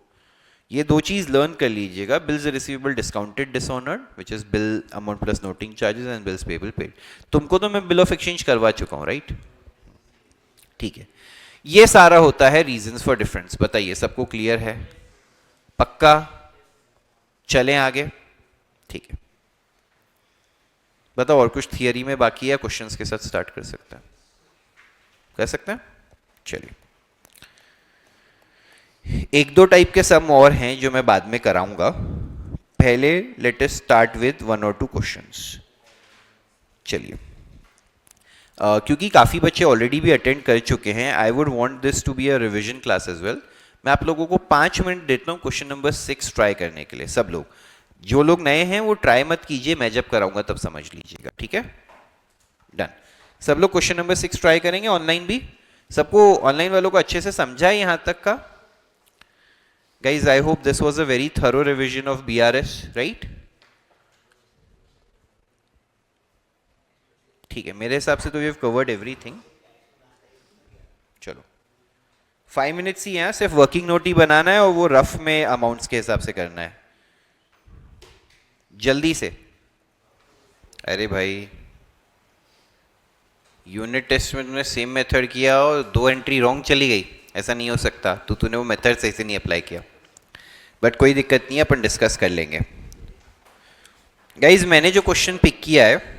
ये दो चीज लर्न कर लीजिएगा, bills receivable discounted dishonoured which is bill amount plus noting charges and bills payable paid. तुमको तो मैं बिल ऑफ एक्सचेंज करवा चुका हूं, राइट? ठीक है, ये सारा होता है रीजंस फॉर डिफरेंस। बताइए सबको क्लियर है? पक्का? चलें आगे? ठीक है, बताओ और कुछ थियरी में बाकी है? क्वेश्चंस के साथ स्टार्ट कर सकते हैं, कर सकते हैं? चलिए, एक दो टाइप के सम और हैं जो मैं बाद में कराऊंगा। पहले लेट अस स्टार्ट विद 1 और 2 क्वेश्चंस। चलिए, क्योंकि काफ़ी बच्चे ऑलरेडी भी अटेंड कर चुके हैं, I would want this to be a revision class as well. मैं आप लोगों को 5 मिनट देता हूँ क्वेश्चन नंबर 6 ट्राई करने के लिए। सब लोग, जो लोग नए हैं वो ट्राई मत कीजिए, मैं जब कराऊंगा तब समझ लीजिएगा, ठीक है? डन। सब लोग क्वेश्चन नंबर 6 ट्राई करेंगे, ऑनलाइन भी। सबको, ऑनलाइन वालों को अच्छे से समझा है यहां तक का? Guys, I hope this was a very thorough revision of BRS, right? ठीक है, मेरे हिसाब से तो we have covered everything. चलो, 5 मिनट्स ही हैं, सिर्फ वर्किंग नोट ही बनाना है और वो रफ में अमाउंट्स के हिसाब से करना है, जल्दी से। अरे भाई, यूनिट टेस्ट में तुमने सेम मेथड किया और 2 एंट्री रॉन्ग चली गई, ऐसा नहीं हो सकता। तो तूने वो मेथड सही से नहीं अप्लाई किया, बट कोई दिक्कत नहीं है, अपन डिस्कस कर लेंगे। गाइज, मैंने जो क्वेश्चन पिक किया है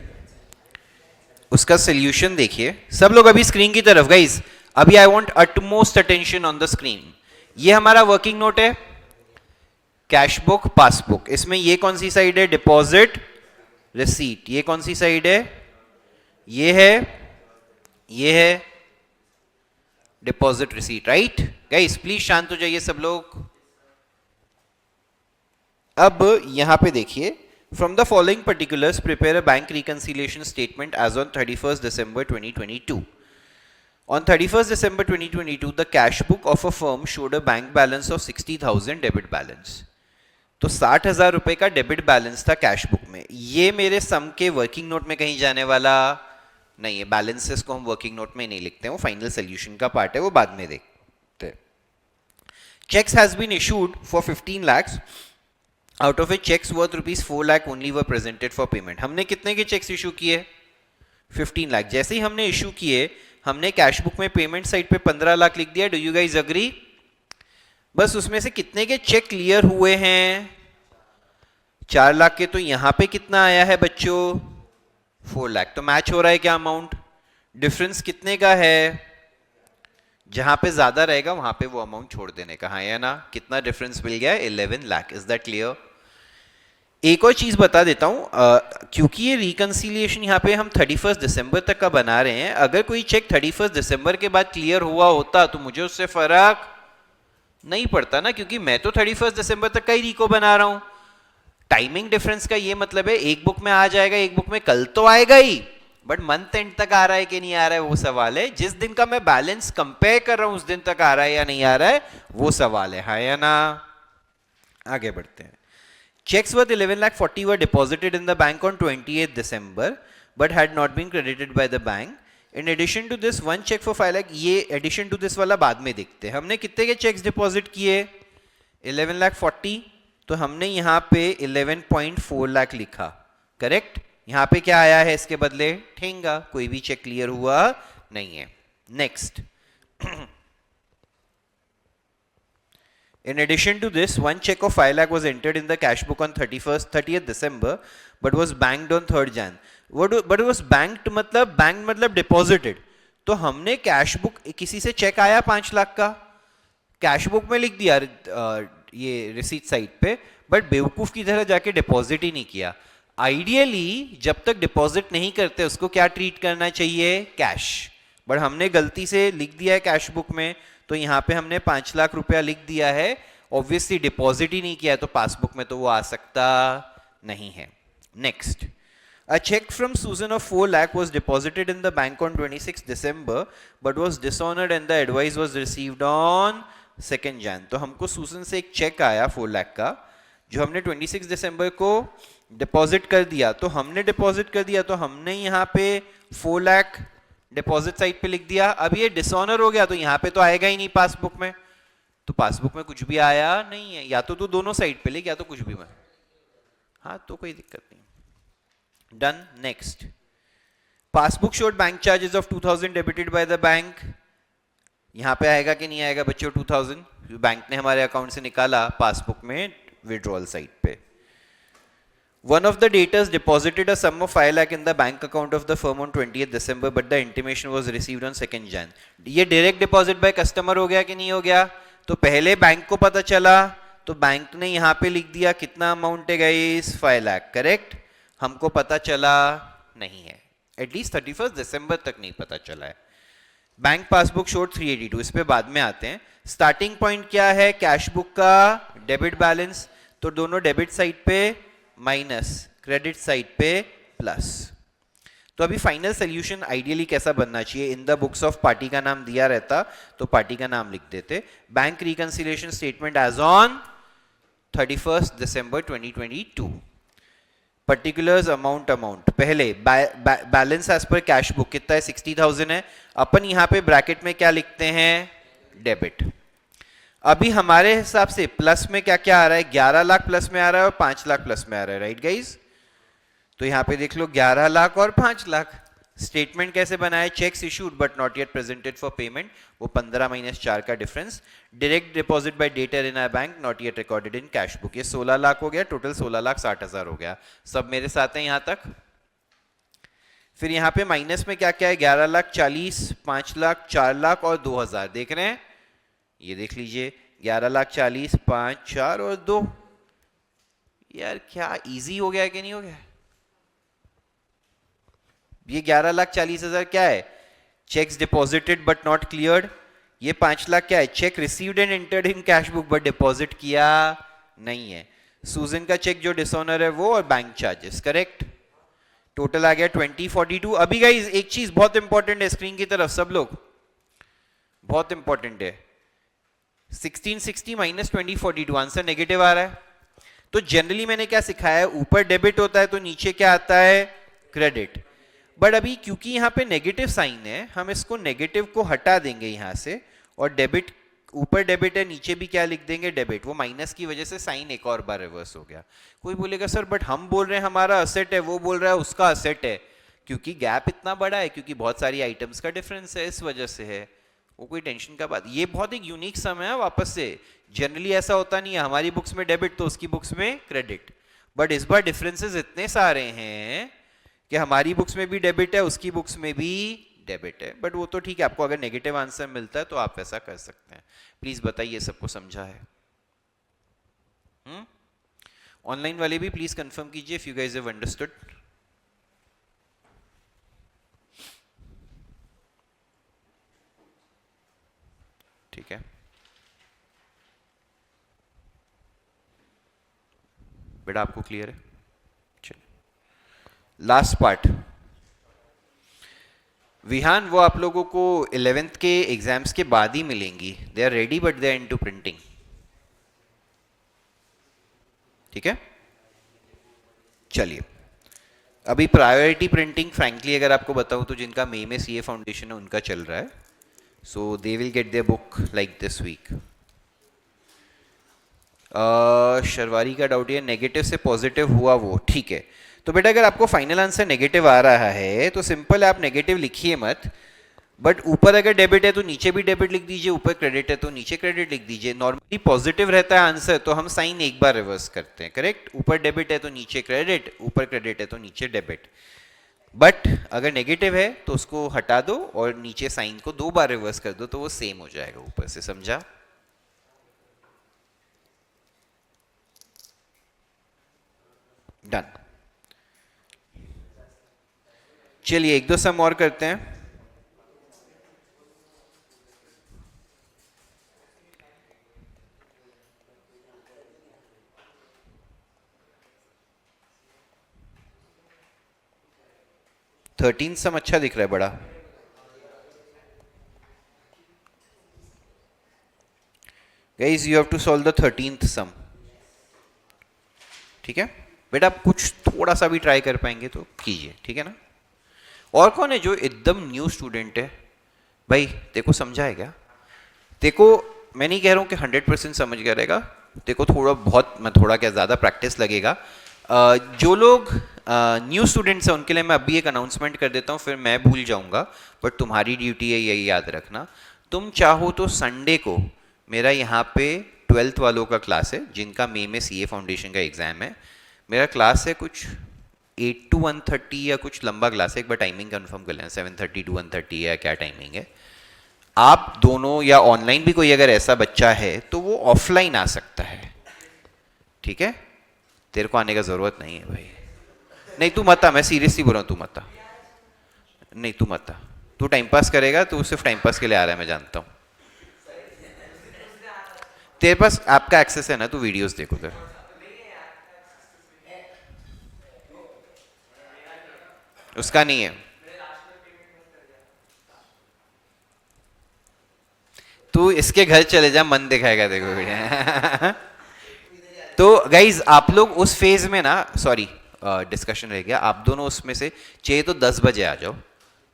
उसका सोल्यूशन देखिए सब लोग अभी स्क्रीन की तरफ। गाइज, अभी I want utmost attention on the screen. ये हमारा वर्किंग नोट है, कैश बुक, पासबुक। इसमें ये कौन सी साइड है? Deposit receipt. ये कौन सी साइड है? ये है, ये है deposit receipt, right? Guys please शांत हो जाइए सब लोग। अब यहां पे देखिए, from the following particulars prepare a bank reconciliation statement as on 31st December 2022. On 31st December 2022, the cash book of a firm showed a bank balance of 60,000 debit balance. तो 60,000 रुपए का डेबिट बैलेंस था cash book में। ये मेरे सम के working note में कहीं जाने वाला नहीं है। बैलेंसेस को हम वर्किंग नोट में नहीं लिखते हैं, वो फाइनल सोल्यूशन का पार्ट है, वो बाद में देखते हैं। Cheques has been issued for 15 lakhs, out of it cheques worth ₹4 lakh only were presented for payment. हमने कितने के चेक्स इशू किए? 15 लाख। जैसे ही हमने इशू किए, हमने कैश बुक में पेमेंट साइड पे 15 लाख लिख दिया। Do you guys agree? बस उसमें से कितने के चेक क्लियर हुए हैं? 4 लाख के। तो यहां पे कितना आया है बच्चों? 4 लाख। तो मैच हो रहा है क्या अमाउंट? डिफरेंस कितने का है? जहां पे ज्यादा रहेगा वहां पे वो अमाउंट छोड़ देने का। हाँ या ना? कितना डिफरेंस मिल गया? 11 लाख। Is that clear? एक और चीज बता देता हूं, क्योंकि ये रिकंसिलिएशन यहाँ पे हम 31 दिसंबर तक का बना रहे हैं, अगर कोई चेक 31 दिसंबर के बाद क्लियर हुआ होता तो मुझे उससे फर्क नहीं पड़ता ना, क्योंकि मैं तो 31 दिसंबर तक का ही रिको बना रहा हूं। टाइमिंग डिफरेंस का ये मतलब है एक बुक में आ जाएगा, एक बुक में कल तो आएगा ही, बट मंथ एंड तक आ रहा है कि नहीं आ रहा है वो सवाल है। जिस दिन का मैं बैलेंस कंपेयर कर रहा हूं उस दिन तक आ रहा है या नहीं आ रहा है वो सवाल है, हाँ या ना। आगे बढ़ते हैं। Checks worth 11 lakh 40 were deposited in the bank on 28th December but had not been credited by the bank. In addition to this, one check for 5 lakh, ये addition to this वाला बाद में देखते हैं। हमने कितने के चेक्स डिपॉजिट किए? 11 लाख 40, तो हमने यहाँ पे 11.4 लाख लिखा, करेक्ट। यहाँ पे क्या आया है इसके बदले? ठेंगा। कोई भी चेक क्लियर हुआ नहीं है। Next. In addition to this, one check of 5 lakh was entered in the cash book on 30th December, but was banked on 3rd Jan. But it was banked मतलब deposited. तो हमने cash book, किसी से check आया 5 लाख का, cash book में लिख दिया ये रिसीट साइट पे, बट बेवकूफ की तरह जाके डिपॉजिट ही नहीं किया। आइडियली जब तक डिपॉजिट नहीं करते उसको क्या ट्रीट करना चाहिए? कैश। बट हमने गलती से लिख दिया है कैश बुक में, तो यहाँ पे हमने 5 लाख रुपया लिख दिया है, ऑब्वियसली डिपॉजिट ही नहीं किया है, तो पासबुक में तो वो आ सकता नहीं है। Next. A check from Susan of 4 lakh was deposited in the bank on 26 December but was dishonored and the advice was received on 2nd Jan. तो हमको सुजन से एक चेक आया 4 लाख का, जो हमने 26 दिसंबर को डिपॉजिट कर दिया। तो हमने डिपॉजिट कर दिया तो हमने यहाँ पे 4 लाख डिपॉजिट साइड पे लिख दिया। अब ये डिसऑनर हो गया तो यहाँ पे तो आएगा ही नहीं पासबुक में, तो पासबुक में कुछ भी आया नहीं है। या तो तू दोनों साइड पे लिख या तो कुछ भी में, हाँ तो कोई दिक्कत नहीं। Done. Next. Passbook showed bank charges of 2000 debited bye the bank. यहाँ पे आएगा कि नहीं आएगा बच्चों? 2000 बैंक ने हमारे अकाउंट से निकाला, पासबुक में विड्रॉल साइड पे। One of the debtors deposited a sum of 5 lakh in the bank account of the firm on 20th December, but the intimation was received on 2nd Jan. ये direct deposit by customer हो गया कि नहीं हो गया? तो पहले bank को पता चला तो बैंक ने यहाँ पे लिख दिया कितना अमाउंट है गाइस? 5 लाख, करेक्ट। हमको पता चला नहीं है, एटलीस्ट 31 दिसंबर तक नहीं पता चला है। बैंक पासबुक शोड 382, इस पे बाद में आते हैं। स्टार्टिंग पॉइंट क्या है? कैश बुक का डेबिट बैलेंस, तो दोनों डेबिट साइड पे माइनस, क्रेडिट साइड पे प्लस। तो अभी फाइनल सोल्यूशन आइडियली कैसा बनना चाहिए? In the books of party का नाम दिया रहता तो पार्टी का नाम लिख देते। Bank reconciliation statement as on 31 दिसंबर 2022। पर्टिकुलर्स अमाउंट पहले बैलेंस एज पर कैश बुक कितना है? 60,000 है। अपन यहाँ पे ब्रैकेट में क्या लिखते हैं? डेबिट। अभी हमारे हिसाब से प्लस में क्या क्या आ रहा है? 11 लाख प्लस में आ रहा है और 5 लाख प्लस में आ रहा है, राइट गाइज? तो यहाँ पे देख लो 11 लाख और 5 लाख। स्टेटमेंट कैसे बनाए? Cheques issued but not yet presented for payment, वो 15 - 4 का डिफरेंस। Direct deposit by debtor in our bank not yet recorded in cash book. ये 16 लाख हो गया, टोटल 16,60,000 हो गया। सब मेरे साथ है यहाँ तक? फिर यहाँ पे माइनस में क्या क्या है? 11 लाख 40, 5 लाख, 4 लाख और 2,000। देख रहे हैं? ये देख लीजिए, 11 लाख 40, 5, 4 और 2। यार क्या इजी हो गया कि नहीं हो गया? ये 11 लाख 40,000 क्या है? Checks deposited but not cleared. ये 5 लाख क्या है? Check received and entered in cash book but deposit किया नहीं है। सुजन का चेक जो डिसऑनर है वो, और बैंक चार्जेस, करेक्ट। टोटल आ गया 2042। अभी गाइस एक चीज बहुत इंपॉर्टेंट है, स्क्रीन की तरफ सब लोग, बहुत इंपॉर्टेंट है। 1660 माइनस 2042, आंसर नेगेटिव आ रहा है। तो जनरली मैंने क्या सिखाया है? ऊपर डेबिट होता है तो नीचे क्या आता है? क्रेडिट। बट अभी क्योंकि यहाँ पे नेगेटिव साइन है, हम इसको नेगेटिव को हटा देंगे यहाँ से, और डेबिट, ऊपर डेबिट है नीचे भी क्या लिख देंगे? डेबिट। वो माइनस की वजह से साइन एक और बार रिवर्स हो गया। कोई बोलेगा सर बट हम बोल रहे हैं हमारा असेट है, वो बोल रहा है उसका असेट है। क्योंकि गैप इतना बड़ा है, क्योंकि बहुत सारी आइटम्स का डिफरेंस है, इस वजह से है। वो कोई टेंशन का बात। ये बहुत एक यूनिक सम है। वापस से जनरली ऐसा होता नहीं है, हमारी बुक्स में डेबिट तो उसकी बुक्स में क्रेडिट। बट इस बार डिफरेंसेस इतने सारे हैं कि हमारी बुक्स में भी डेबिट है, उसकी बुक्स में भी डेबिट है। बट वो तो ठीक है, आपको अगर नेगेटिव आंसर मिलता है तो आप ऐसा कर सकते हैं। प्लीज बताइए सबको समझा है? ऑनलाइन वाले भी प्लीज कंफर्म कीजिए if you guys have understood. ठीक है। बेटा आपको क्लियर है? चलिए लास्ट पार्ट। विहान वो आप लोगों को 11th के एग्जाम्स के बाद ही मिलेंगी। They are ready but they are into printing. ठीक है, चलिए अभी प्रायोरिटी प्रिंटिंग फ्रैंकली अगर आपको बताऊं तो जिनका मई में सीए फाउंडेशन है उनका चल रहा है। So they will get their book like this week. Sharvari का डाउट ये नेगेटिव से पॉजिटिव हुआ वो, ठीक है। तो बेटा अगर आपको फाइनल आंसर नेगेटिव आ रहा है तो सिंपल है, आप नेगेटिव लिखिए मत, बट ऊपर अगर डेबिट है तो नीचे भी डेबिट लिख दीजिए, ऊपर क्रेडिट है तो नीचे क्रेडिट लिख दीजिए। नॉर्मली पॉजिटिव रहता है आंसर तो हम साइन एक बार रिवर्स करते हैं, करेक्ट। ऊपर डेबिट है तो नीचे क्रेडिट, ऊपर क्रेडिट है तो नीचे डेबिट। बट अगर नेगेटिव है तो उसको हटा दो और नीचे साइन को 2 बार रिवर्स कर दो तो वो सेम हो जाएगा ऊपर से, समझा? डन। चलिए एक दो सम और करते हैं। थर्टीन सम अच्छा दिख रहा है बड़ा। Guys you have to solve the 13th sum. ठीक है बेटा, आप कुछ थोड़ा सा भी ट्राई कर पाएंगे तो कीजिए, ठीक है ना। और कौन है जो एकदम न्यू स्टूडेंट है? भाई देखो समझा है क्या? देखो मैं नहीं कह रहा हूँ कि 100% समझ गया रहेगा, देखो थोड़ा बहुत, मैं थोड़ा क्या ज़्यादा प्रैक्टिस लगेगा। जो लोग न्यू स्टूडेंट्स हैं उनके लिए मैं अभी एक अनाउंसमेंट कर देता हूँ, फिर मैं भूल जाऊँगा, बट तुम्हारी ड्यूटी है यही याद रखना। तुम चाहो तो संडे को मेरा यहाँ पे 12th वालों का क्लास है जिनका मई में सीए फाउंडेशन का एग्ज़ाम है। मेरा क्लास है कुछ 8 to 1:30 या कुछ लंबा क्लास है, एक बार टाइमिंग कंफर्म कर लेना, 7:30 to 1:30 या क्या टाइमिंग है। आप दोनों या ऑनलाइन भी कोई अगर ऐसा बच्चा है तो वो ऑफलाइन आ सकता है, ठीक है। तेरे को आने का जरूरत नहीं है भाई। नहीं तू मत आ, मैं सीरियसली बोल रहा हूँ, तू मत आ। नहीं तू मत आ, तू टाइम पास करेगा, तू सिर्फ टाइम पास के लिए आ रहा है, मैं जानता हूँ। तेरे पास आपका एक्सेस है ना, तू वीडियोस देख उधर। उसका नहीं है। तू इसके घर चले जा, मन दिखाएगा देखो बढ़िया। तो गाइज आप लोग उस फेज में ना, सॉरी डिस्कशन रह गया, आप दोनों उसमें से चाहिए तो 10 बजे आ जाओ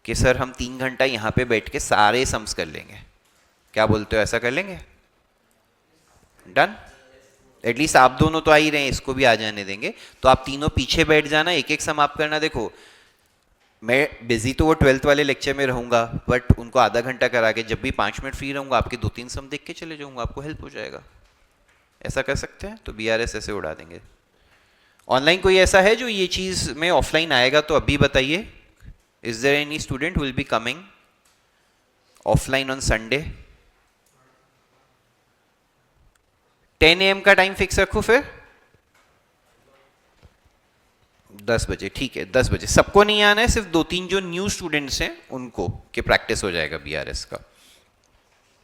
कि सर हम 3 घंटा यहाँ पे बैठ के सारे सम्स कर लेंगे। क्या बोलते हो, ऐसा कर लेंगे? डन। एटलीस्ट आप दोनों तो आ ही रहे हैं, इसको भी आ जाने देंगे। तो आप तीनों पीछे बैठ जाना, एक एक सम आप करना। देखो मैं बिजी तो वो 12th वाले लेक्चर में रहूंगा, बट उनको आधा घंटा करा के जब भी 5 मिनट फ्री रहूंगा आपके 2-3 सम देख के चले जाऊंगा, आपको हेल्प हो जाएगा। ऐसा कर सकते हैं, तो बीआरएस ऐसे उड़ा देंगे। ऑनलाइन कोई ऐसा है जो ये चीज में ऑफलाइन आएगा तो अभी बताइए। Is there any student will be coming offline on Sunday? 10 AM का टाइम फिक्स रखो फिर। 10 बजे, ठीक है 10 बजे। सबको नहीं आना है, सिर्फ 2-3 जो न्यू स्टूडेंट्स हैं उनको के प्रैक्टिस हो जाएगा बीआरएस का,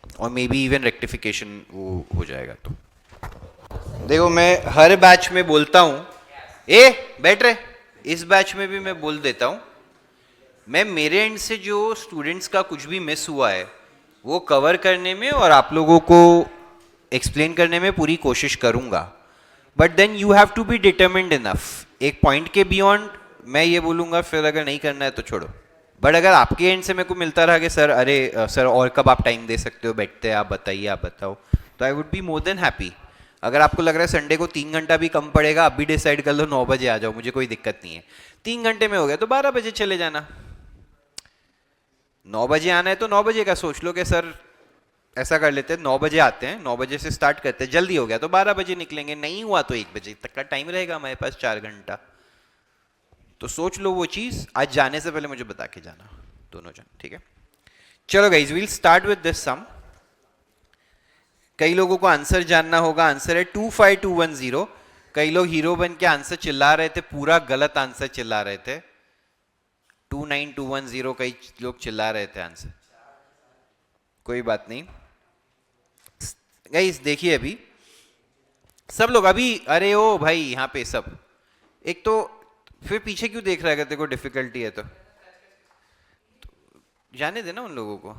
और मे बी इवन रेक्टिफिकेशन वो हो जाएगा। तो देखो मैं हर बैच में बोलता हूं, ए बैठ रहे, इस बैच में भी मैं बोल देता हूं, मैं मेरे एंड से जो स्टूडेंट्स का कुछ भी मिस हुआ है वो कवर करने में और आप लोगों को एक्सप्लेन करने में पूरी कोशिश करूंगा, but then you have to be determined enough. एक पॉइंट के बियॉन्ड मैं ये बोलूंगा, फिर अगर नहीं करना है तो छोड़ो। बट अगर आपके एंड से मेरे को मिलता रहा कि सर अरे सर और कब आप टाइम दे सकते हो, बैठते हैं आप बताइए, आप बताओ, तो I would be more than happy. अगर आपको लग रहा है संडे को 3 घंटा भी कम पड़ेगा, आप भी डिसाइड कर लो 9 बजे आ जाओ, मुझे कोई दिक्कत नहीं है। 3 घंटे में हो गया तो 12 बजे चले जाना। 9 बजे आना है तो 9 बजे का सोच लो कि सर ऐसा कर लेते हैं 9 बजे आते हैं, 9 बजे से स्टार्ट करते हैं, जल्दी हो गया तो 12 बजे निकलेंगे, नहीं हुआ तो 1 बजे तक का टाइम रहेगा हमारे पास, 4 घंटा। तो सोच लो वो चीज, आज जाने से पहले मुझे बता के जाना दोनों जन, ठीक है। चलो guys we'll start with this sum. कई लोगों को आंसर जानना होगा, आंसर है 25210। कई लोग हीरो बन के आंसर चिल्ला रहे थे, पूरा गलत आंसर चिल्ला रहे थे। 29210 कई लोग चिल्ला रहे थे आंसर, कोई बात नहीं। गाइस देखिए अभी सब लोग अभी, अरे ओ भाई यहाँ पे सब, एक तो फिर पीछे क्यों देख रहा है, तेरे को डिफिकल्टी है तो जाने देना उन लोगों को।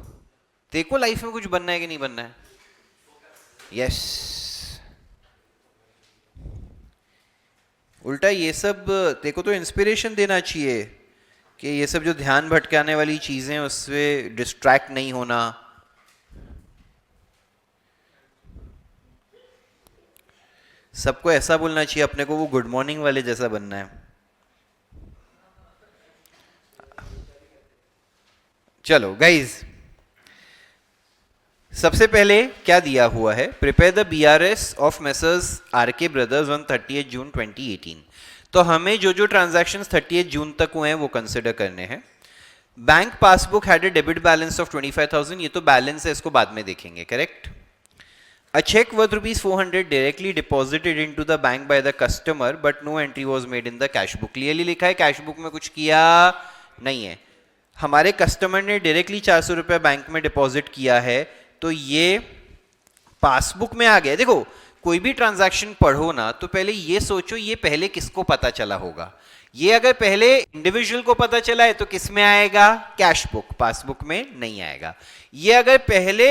तेरे को लाइफ में कुछ बनना है कि नहीं बनना है? यस। उल्टा ये सब तेरे को तो इंस्पिरेशन देना चाहिए कि ये सब जो ध्यान भटकाने वाली चीजें उससे डिस्ट्रैक्ट नहीं होना। सबको ऐसा बोलना चाहिए अपने को, वो गुड मॉर्निंग वाले जैसा बनना है। चलो गाइज, सबसे पहले क्या दिया हुआ है, prepare the BRS of Messrs RK Brothers on 30 June 2018। तो हमें जो जो ट्रांजैक्शंस 30 जून तक हुए हैं वो कंसिडर करने हैं। Bank passbook had a debit balance of 25,000, ये तो बैलेंस है, इसको बाद में देखेंगे, correct. A check worth rupees 400 directly deposited into the bank by the customer, but no entry was made in the cash book. Clearly लिखा है, cash book में कुछ किया नहीं है। हमारे कस्टमर ने डायरेक्टली 400 रुपया बैंक में डिपॉजिट किया है, तो ये पासबुक में आ गया। देखो, कोई भी ट्रांजैक्शन पढ़ो ना तो पहले ये सोचो ये पहले किसको पता चला होगा। ये अगर पहले इंडिविजुअल को पता चला है तो किस में आएगा, कैश बुक, पासबुक में नहीं आएगा। ये अगर पहले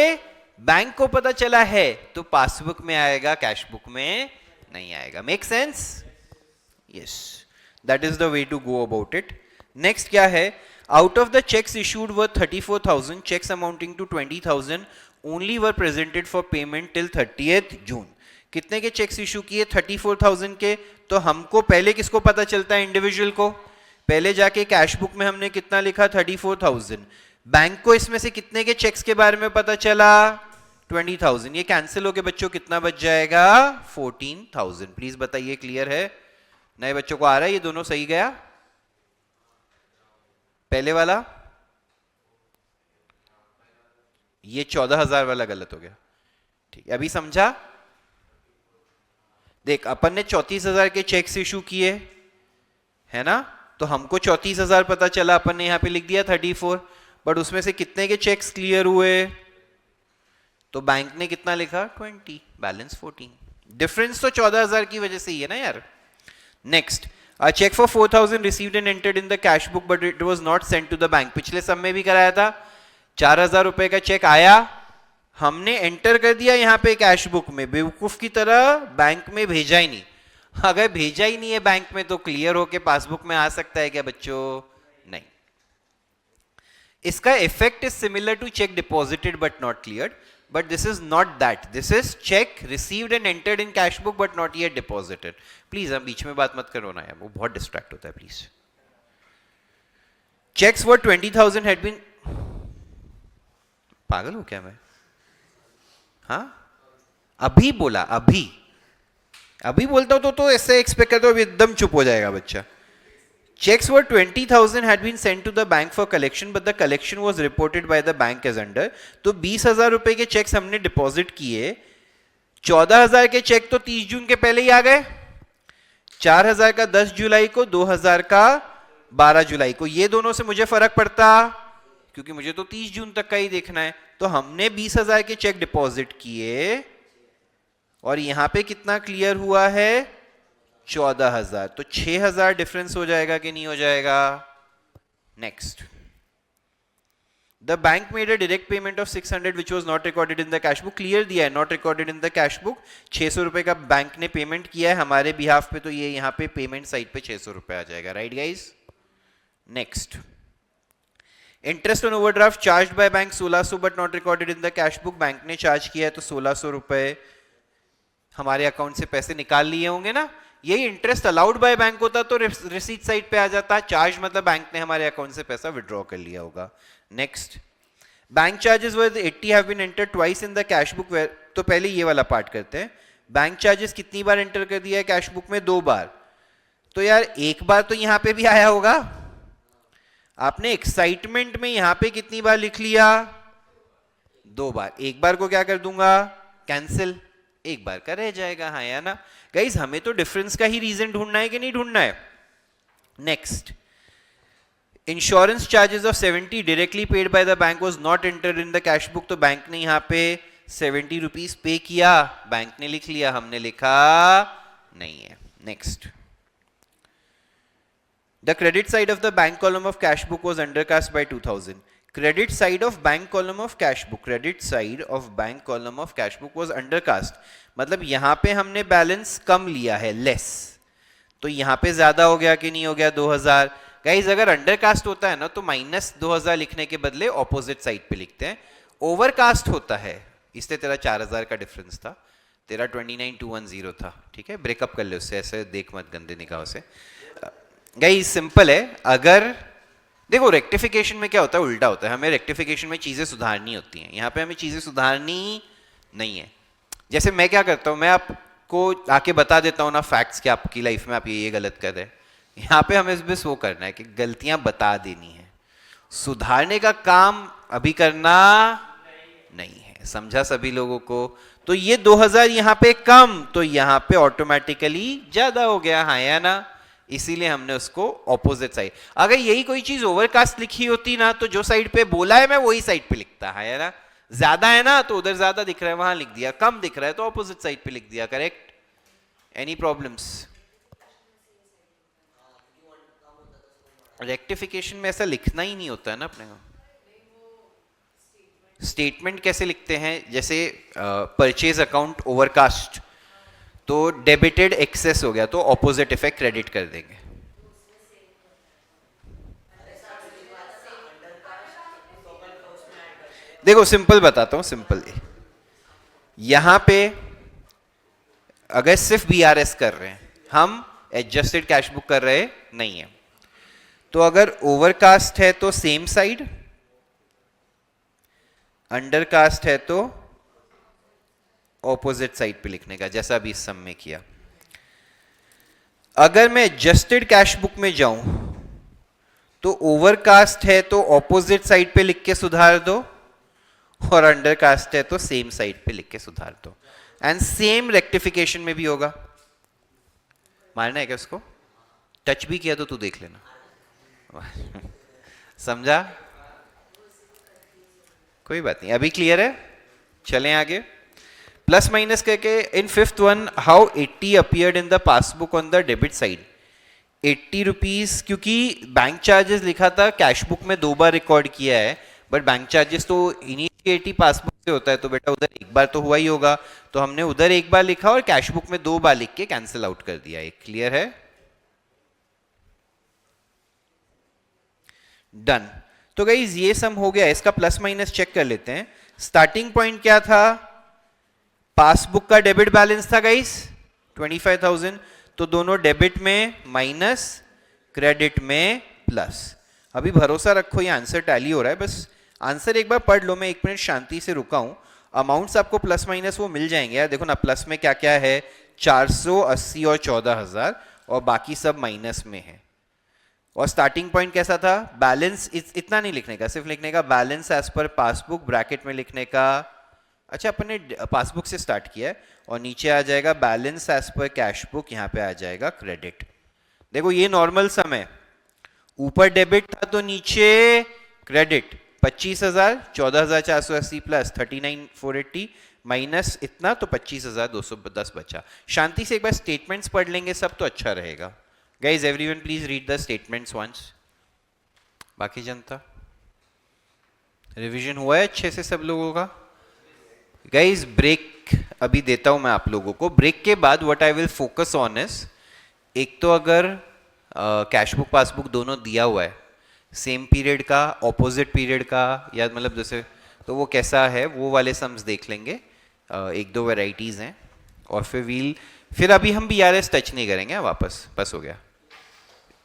बैंक को पता चला है तो पासबुक में आएगा, कैश बुक में नहीं आएगा। Make sense? Yes, that is the way to go about it. Next क्या है, out of the cheques issued were 34,000, cheques amounting to 20,000 only were presented for payment till 30 June. कितने के checks issue किए, 34,000 के। तो हमको पहले किसको पता चलता है, इंडिविजुअल को। पहले जाके कैश बुक में हमने कितना लिखा, 34,000। बैंक को इसमें से कितने के चेक्स के बारे में पता चला, 20,000। ये कैंसिल होके बच्चों कितना बच जाएगा, 14,000। प्लीज बताइए क्लियर है, नए बच्चों को आ रहा है, ये दोनों सही गया? पहले वाला, ये 14,000 वाला गलत हो गया। ठीक, अभी समझा? देख, अपन ने 34,000 के चेक्स इशू किए है ना, तो हमको 34,000 पता चला, अपन ने यहां पे लिख दिया 34, बट उसमें से कितने के चेक्स क्लियर हुए, तो बैंक ने कितना लिखा, 20, बैलेंस 14। डिफरेंस तो 14,000 की वजह से ही है ना यार। Next, a check for 4,000 received and entered in the cash book but it was not sent to the bank। पिछले सब में भी कराया था, 4,000 रुपए का चेक आया, हमने एंटर कर दिया यहाँ पे कैश बुक में, बेवकूफ की तरह बैंक में भेजा ही नहीं। अगर भेजा ही नहीं है बैंक में तो क्लियर होके पासबुक में आ सकता है क्या बच्चों? नहीं। इसका effect is similar to cheque deposited but not cleared, but this is not that, this is check received and entered in cash book but not yet deposited। Please हम बीच में बात मत करो ना यार, वो बहुत डिस्ट्रैक्ट होता है please. checks worth 20,000 had been, पागल हो क्या मैं? हाँ, अभी बोला, अभी बोलता हूं तो ऐसे एक्सपेक्ट करते हो एकदम चुप हो जाएगा बच्चा। Checks worth 20,000 had been sent to the bank for collection, but the collection was reported by the bank as under। तो 20,000 रुपए के चेक्स हमने डिपॉजिट किए, 14,000 के चेक तो 30 जून के पहले ही आ गए, 4,000 का 10 जुलाई को, 2,000 का 12 जुलाई को। ये दोनों से मुझे फर्क पड़ता क्योंकि मुझे तो 30 जून तक का ही देखना है। तो हमने 20,000 के चेक डिपॉजिट किए और यहां पे कितना क्लियर हुआ है, 14,000। तो 6,000 डिफरेंस हो जाएगा कि नहीं हो जाएगा? Next, the bank made a direct payment of 600 which was not recorded in the cash book. Clear दिया है, not recorded in the cash book. 600 रुपए का बैंक ने पेमेंट किया है हमारे बिहाफ पे, तो ये यहाँ पे पेमेंट साइड पे 600 रुपए आ जाएगा, right guys. Next, interest on overdraft charge by bank 1600 but not recorded in the cash book. Bank ने चार्ज किया है तो 1600 रुपए हमारे अकाउंट से पैसे निकाल लिए होंगे ना। यही इंटरेस्ट अलाउड बाय बैंक होता तो रिसीट साइड पे आ जाता, चार्ज मतलब बैंक ने हमारे अकाउंट से पैसा विड्रॉ कर लिया होगा। Next, bank charges worth 80 have been entered twice in the cash book. तो पहले ये वाला पार्ट करते हैं, बैंक चार्जेस कितनी बार एंटर कर दिया है कैश बुक में, 2 बार। तो यार एक बार तो यहां पे भी आया होगा, आपने एक्साइटमेंट में यहां पे कितनी बार लिख लिया, 2 बार। एक बार को क्या कर दूंगा, कैंसिल, एक बार का रह जाएगा, हाँ या ना गाइज। हमें तो डिफरेंस का ही रीजन ढूंढना है कि नहीं ढूंढना है। Next, insurance charges of 70 directly paid by the bank was not entered in the cash book. तो बैंक ने यहाँ पे ₹70 पे किया, बैंक ने लिख लिया, हमने लिखा नहीं है। Next, the credit side of the bank column of cash book was undercast bye 2000। Credit side of bank column of cash book, credit side of bank column of cash book was undercast, मतलब यहां पे हमने balance कम लिया है, less, तो यहां पे ज्यादा हो गया कि नहीं हो गया 2000। गाइस अगर अंडरकास्ट होता है ना तो माइनस 2000 लिखने के बदले ऑपोजिट साइड पे लिखते हैं। ओवरकास्ट होता है, इसलिए तेरा 4000 का डिफरेंस था, तेरा 29210 था, ठीक है, ब्रेकअप कर ले उससे, ऐसे देख मत गंदे निगाहों से। गाइस सिंपल है, अगर देखो रेक्टिफिकेशन में क्या होता है, उल्टा होता है, हमें रेक्टिफिकेशन में चीजें सुधारनी होती हैं, यहाँ पे हमें चीजें सुधारनी नहीं है। जैसे मैं क्या करता हूँ, मैं आपको आके बता देता हूँ ना फैक्ट्स कि आपकी लाइफ में आप ये गलत कर रहे हैं, यहाँ पे हमें बस वो करना है कि गलतियां बता देनी है, सुधारने का काम अभी करना नहीं है, समझा सभी लोगों को। तो ये 2000 यहाँ पे कम, तो यहाँ पे ऑटोमेटिकली ज्यादा हो गया, हाँ या ना, इसीलिए हमने उसको ऑपोजिट साइड। अगर यही कोई चीज ओवरकास्ट लिखी होती ना तो जो साइड पे बोला है मैं वही साइड पे लिखता है ना, ज्यादा है ना तो उधर ज्यादा दिख रहा है वहां लिख दिया, कम दिख रहा है तो ऑपोजिट साइड पे लिख दिया, करेक्ट। Any problems? रेक्टिफिकेशन में ऐसा लिखना ही नहीं होता है ना अपने को। स्टेटमेंट कैसे लिखते हैं, जैसे परचेज अकाउंट ओवरकास्ट, तो डेबिटेड एक्सेस हो गया तो ऑपोजिट इफेक्ट क्रेडिट कर देंगे। देखो सिंपल बताता हूं, सिंपल यहां पे अगर सिर्फ बीआरएस कर रहे हैं हम, एडजस्टेड कैश बुक कर रहे नहीं है, तो अगर ओवरकास्ट है तो सेम साइड, अंडरकास्ट है तो ऑपोजिट साइड पे लिखने का, जैसा अभी इस सम में किया। अगर मैं एडजस्टेड कैश बुक में जाऊं तो ओवरकास्ट है तो ऑपोजिट साइड पे लिख के सुधार दो, और अंडरकास्ट है तो सेम साइड पे लिख के सुधार दो, एंड सेम रेक्टिफिकेशन में भी होगा। मानना है क्या उसको? टच भी किया तो तू देख लेना। समझा? कोई बात नहीं, अभी क्लियर है, चलें आगे। प्लस माइनस करके in fifth one, how 80 appeared in the passbook on the debit side. 80 rupees, क्योंकि बैंक चार्जेस लिखा था कैश बुक में 2 बार रिकॉर्ड किया है, बट बैंक चार्जेस तो इनिशिएटिव पासबुक से होता है, तो बेटा उधर एक बार तो हुआ ही होगा, तो हमने उधर एक बार लिखा और कैश बुक में 2 बार लिख के कैंसिल आउट कर दिया। एक क्लियर है? डन। तो गाइस ये सम हो गया, इसका प्लस माइनस चेक कर लेते हैं। स्टार्टिंग पॉइंट क्या था? पासबुक का डेबिट बैलेंस था गाइस 25,000, तो दोनों डेबिट में माइनस, क्रेडिट में प्लस। अभी भरोसा रखो ये आंसर टैली हो रहा है, बस आंसर एक बार पढ़ लो, मैं 1 मिनट शांति से रुका हूं। अमाउंट्स आपको प्लस माइनस वो मिल जाएंगे यार, देखो ना प्लस में क्या क्या है, 480 और 14,000, और बाकी सब माइनस में है। और स्टार्टिंग पॉइंट कैसा था? बैलेंस इतना नहीं लिखने का, सिर्फ लिखने का balance as per passbook, bracket में लिखने का, अच्छा अपन ने पासबुक से स्टार्ट किया है, और नीचे आ जाएगा बैलेंस एज पर कैश बुक, यहाँ पे आ जाएगा क्रेडिट। देखो ये नॉर्मल सम है, ऊपर डेबिट था तो नीचे क्रेडिट, 25,000, 14,480 प्लस 39,480 माइनस इतना, तो 25,210 बचा। शांति से एक बार स्टेटमेंट्स पढ़ लेंगे सब तो अच्छा रहेगा। Guys everyone please read the statements once. बाकी जनता रिवीजन हुआ है अच्छे से सब लोगों का? गाइज ब्रेक अभी देता हूं मैं आप लोगों को, ब्रेक के बाद what I will focus on is, एक तो अगर कैश बुक पासबुक दोनों दिया हुआ है, सेम पीरियड का, ऑपोजिट पीरियड का, या मतलब जैसे, तो वो कैसा है वो वाले सम्स देख लेंगे, 1-2 वेराइटीज हैं, और फिर अभी हम बीआरएस टच नहीं करेंगे वापस, बस हो गया,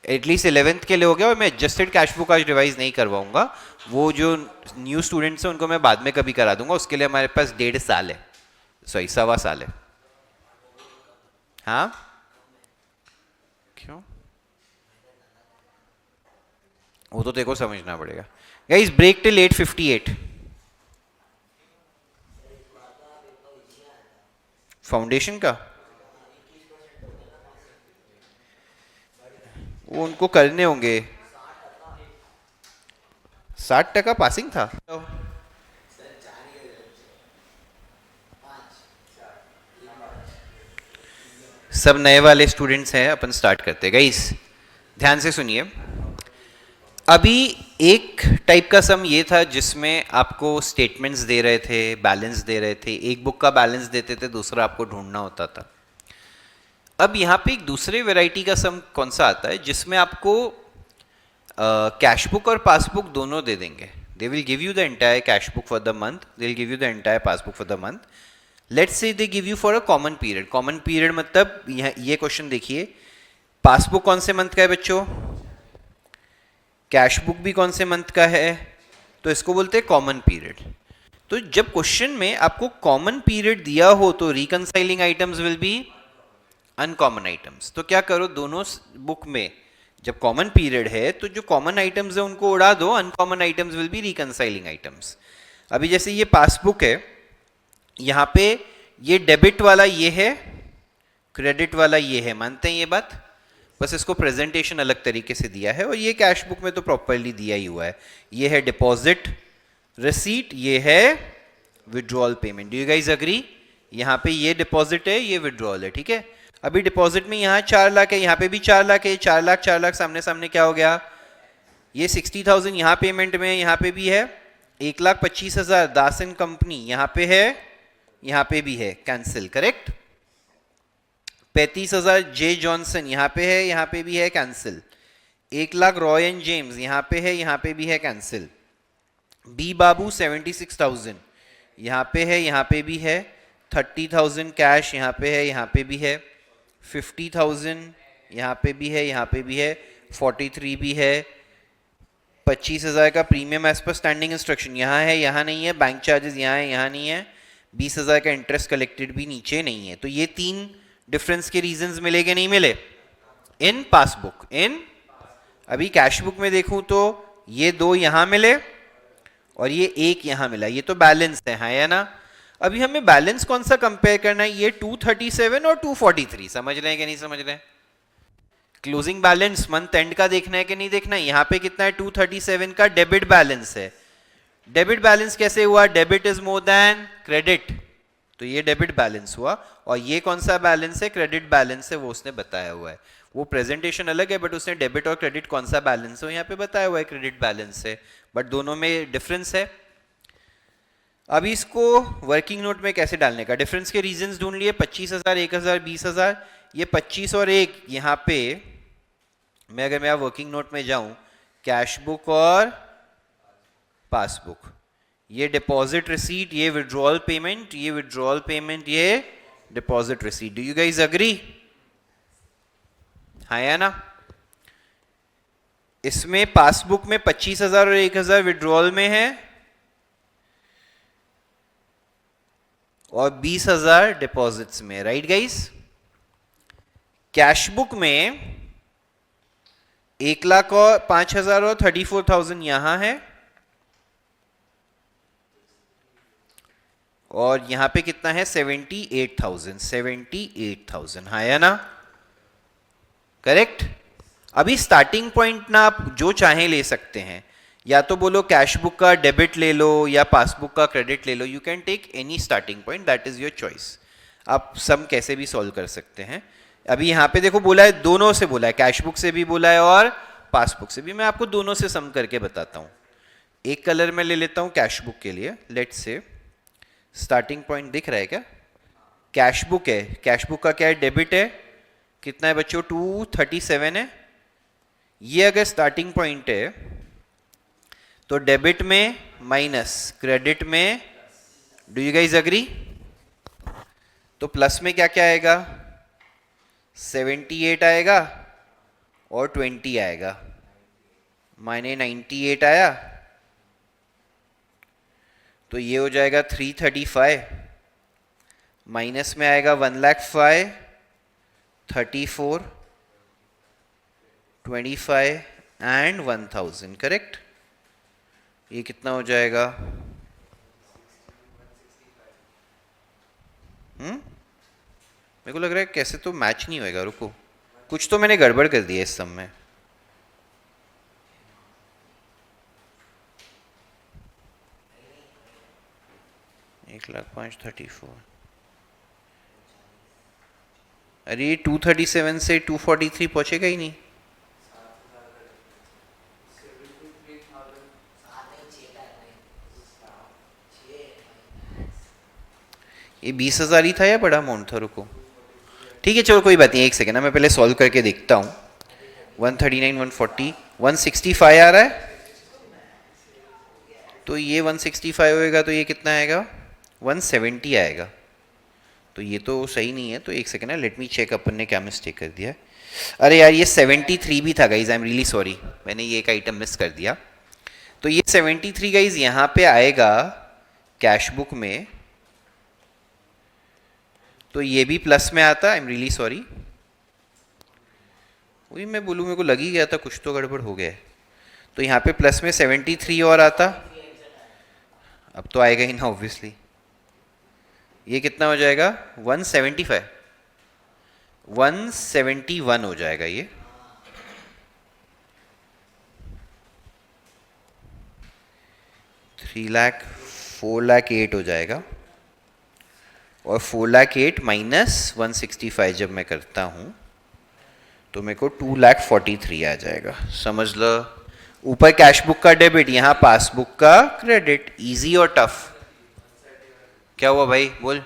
एटलीस्ट 11th के लिए हो गया। और मैं एडजस्टेड कैश बुक आज रिवाइज नहीं करवाऊंगा, वो जो न्यू स्टूडेंट्स हैं उनको मैं बाद में कभी करा दूंगा, उसके लिए हमारे पास 1.5 साल है, सॉरी 1.25 साल है। हाँ क्यों? वो तो देखो समझना पड़ेगा। Guys break till 8:58। फाउंडेशन का वो उनको करने होंगे, 60% पासिंग था। सब नए वाले स्टूडेंट्स हैं, अपन स्टार्ट करते हैं गाइस, ध्यान से सुनिए। अभी एक टाइप का सम ये था जिसमें आपको स्टेटमेंट्स दे रहे थे, बैलेंस दे रहे थे, एक बुक का बैलेंस देते थे, दूसरा आपको ढूंढना होता था। अब यहाँ पे एक दूसरे वैरायटी का सम कौन सा आता है जिसमें आपको कैश बुक और पासबुक दोनों दे देंगे। They will give you the entire cash book for the month, they will give you the entire passbook for the month. Let's say they give you for a common period. Common period मतलब ये question देखिए, passbook कौन से month का है बच्चों, cash book भी कौन से मंथ का है, तो इसको बोलते हैं कॉमन पीरियड। तो जब क्वेश्चन में आपको कॉमन पीरियड दिया हो तो reconciling items will be uncommon items. तो क्या करो, दोनों बुक में जब कॉमन पीरियड है तो जो कॉमन आइटम्स है उनको उड़ा दो, uncommon items will be reconciling items. अभी जैसे ये पासबुक है, यहाँ पे ये डेबिट वाला ये है, क्रेडिट वाला ये है, मानते हैं ये बात, बस इसको प्रेजेंटेशन अलग तरीके से दिया है। और ये कैश बुक में तो प्रॉपरली दिया ही हुआ है, ये है डिपॉजिट रिसीट, ये है withdrawal payment. Do you guys agree? यहाँ पे ये डिपॉजिट है, ये विड्रॉल है, ठीक है। अभी डिपॉजिट में यहाँ 4 लाख है, यहाँ पे भी 4 लाख है, 4 लाख सामने सामने क्या हो गया, ये 60,000 यहाँ पेमेंट में, यहाँ पे भी है 1,25,000 दास एंड कंपनी, यहाँ पे है, यहाँ पे भी है, कैंसिल, करेक्ट। 35,000 जे जॉनसन, यहाँ पे है, यहाँ पे भी है, cancel. 1 lakh Roy and James, यहाँ पे है, यहाँ पे भी है, कैंसिल। बी बाबू 76,000, यहाँ पे है, यहाँ पे भी है। 30,000 कैश, यहाँ पे है, यहाँ पे भी है। 50,000 यहाँ पे भी है, यहाँ पे भी है। 43 भी है। 25,000 का premium as per standing instruction यहाँ है, यहाँ नहीं है। बैंक चार्जेस यहाँ है, यहाँ नहीं है। 20,000 का इंटरेस्ट कलेक्टेड भी नीचे नहीं है। तो ये 3 डिफरेंस के रीजंस मिले कि नहीं मिले इन पासबुक, इन अभी कैश बुक में देखूं तो ये 2 यहां मिले और ये 1 यहां मिला, ये तो बैलेंस है या ना। अभी हमें बैलेंस कौन सा कंपेयर करना है, ये 237 और 243, समझ रहे हैं कि नहीं समझ रहे हैं। क्लोजिंग बैलेंस मंथ एंड का देखना है कि नहीं देखना है। यहाँ पे कितना है, 237 का डेबिट बैलेंस है। डेबिट बैलेंस कैसे हुआ, debit is more than credit, तो ये डेबिट बैलेंस हुआ। और ये कौन सा बैलेंस है, क्रेडिट बैलेंस है, वो उसने बताया हुआ है। वो प्रेजेंटेशन अलग है बट उसने डेबिट और क्रेडिट कौन सा बैलेंस है यहाँ पे बताया हुआ है, क्रेडिट बैलेंस है, बट दोनों में डिफरेंस है। अभी इसको वर्किंग नोट में कैसे डालने का, डिफरेंस के रीजंस ढूंढ लिए। 25,000, 1,000, 20,000, ये 25 और 1 यहाँ पे मैं अगर मैं वर्किंग नोट में जाऊं, कैश बुक और पासबुक, ये डिपॉजिट रिसीट, ये विड्रॉल पेमेंट, ये विड्रॉल पेमेंट, ये deposit receipt. Do you guys agree, हाँ या ना। इसमें पासबुक में 25,000 और 1,000 विड्रॉल में है और 20,000 डिपॉजिट्स में, राइट गाइस। कैश बुक में 1 लाख और 5,000 और 34,000 यहां है और यहां पे कितना है, 78,000, हाँ या ना, करेक्ट। अभी स्टार्टिंग पॉइंट ना आप जो चाहें ले सकते हैं, या तो बोलो कैश बुक का डेबिट ले लो या पासबुक का क्रेडिट ले लो, you can take any starting point, that is your choice. आप सम कैसे भी सॉल्व कर सकते हैं। अभी यहाँ पे देखो बोला है, दोनों से बोला है, कैश बुक से भी बोला है और पासबुक से भी। मैं आपको दोनों से सम करके बताता हूँ। एक कलर में ले लेता हूँ कैश बुक के लिए। लेट्स से स्टार्टिंग पॉइंट दिख रहा है क्या, कैश बुक है, कैश बुक का क्या है, डेबिट है, कितना है बच्चों, 237 है। ये अगर स्टार्टिंग पॉइंट है तो डेबिट में माइनस क्रेडिट में, डू यू गाइस अग्री, तो प्लस में क्या क्या आएगा, 78 आएगा और 20 आएगा, माइने 98 आया, तो ये हो जाएगा 335, माइनस में आएगा 1,05,000, 34, 25 एंड 1,000, करेक्ट। ये कितना हो जाएगा, मेरे को लग रहा है कैसे तो मैच नहीं होएगा, रुको कुछ तो मैंने गड़बड़ कर दिया इस सम में। एक लाख 5,34, अरे 237 से 243 पहुंचेगा ही नहीं। ये 20,000 ही था या बड़ा अमाउंट था? रुको, ठीक है चलो कोई बात नहीं, एक सेकेंड ना, मैं पहले सॉल्व करके देखता हूँ। 139, 140, 165 आ रहा है, तो ये 165 होएगा तो ये कितना आएगा? 170 आएगा। तो ये तो सही नहीं है, तो एक सेकेंड ना, लेट मी चेक अपन ने क्या मिस्टेक कर दिया है। अरे यार ये 73 भी था guys, I am really sorry, मैंने ये एक आइटम मिस कर दिया। तो ये 73 गाइज यहाँ पे आएगा कैश बुक में, तो ये भी प्लस में आता, आई एम रियली सॉरी। वही मैं बोलूँ, मेरे को लग ही गया था कुछ तो गड़बड़ हो गया है। तो यहाँ पे प्लस में 73 और आता, अब तो आएगा ही ना ऑब्वियसली। ये कितना हो जाएगा? 175, 171 हो जाएगा ये। थ्री लाख 4,08,000 हो जाएगा, और 4,08,000 माइनस 165 जब मैं करता हूँ तो मेरे को 2,43,000 आ जाएगा। समझ लो, ऊपर कैश बुक का डेबिट, यहाँ पासबुक का क्रेडिट। इजी और टफ? क्या हुआ भाई बोल?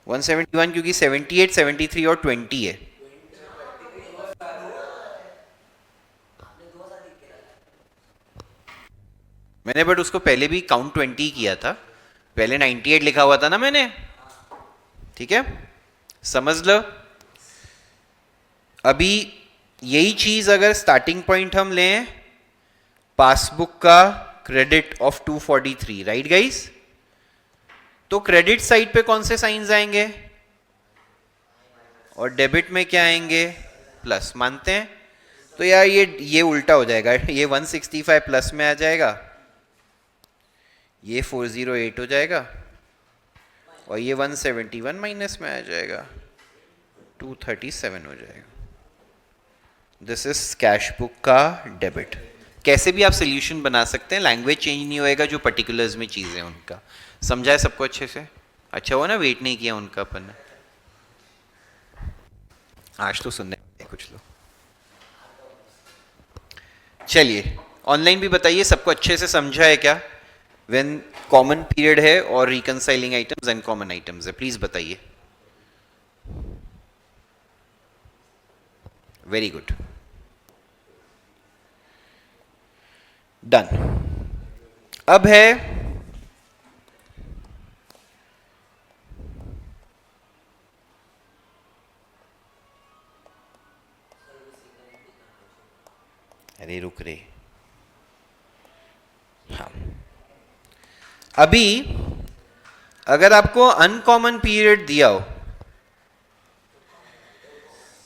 171 क्योंकि 78, 73 और 20 है। मैंने बट उसको पहले भी काउंट 20 किया था, पहले 98 लिखा हुआ था ना मैंने, ठीक है समझ लो। अभी यही चीज अगर स्टार्टिंग पॉइंट हम लें, पासबुक का क्रेडिट ऑफ 243, राइट गाइस? तो क्रेडिट साइड पे कौन से साइंस आएंगे, और डेबिट में क्या आएंगे? प्लस। मानते हैं? तो यार ये उल्टा हो जाएगा, ये 165 प्लस में आ जाएगा, ये 408 हो जाएगा, और ये 171 माइनस में आ जाएगा, 237 हो जाएगा। दिस इज कैश बुक का डेबिट। कैसे भी आप सोल्यूशन बना सकते हैं, लैंग्वेज चेंज नहीं होएगा, जो पर्टिकुलर्स में चीज़ें उनका। समझा है सबको अच्छे से? अच्छा हुआ ना वेट नहीं किया उनका अपन ने, आज तो सुनने कुछ लोग। चलिए ऑनलाइन भी बताइए सबको अच्छे से समझा है क्या? व्हेन कॉमन पीरियड है और reconciling items and common items है, प्लीज बताइए। Very good, done. अब है अरे रुक रे, हाँ अभी अगर आपको अनकॉमन पीरियड दिया हो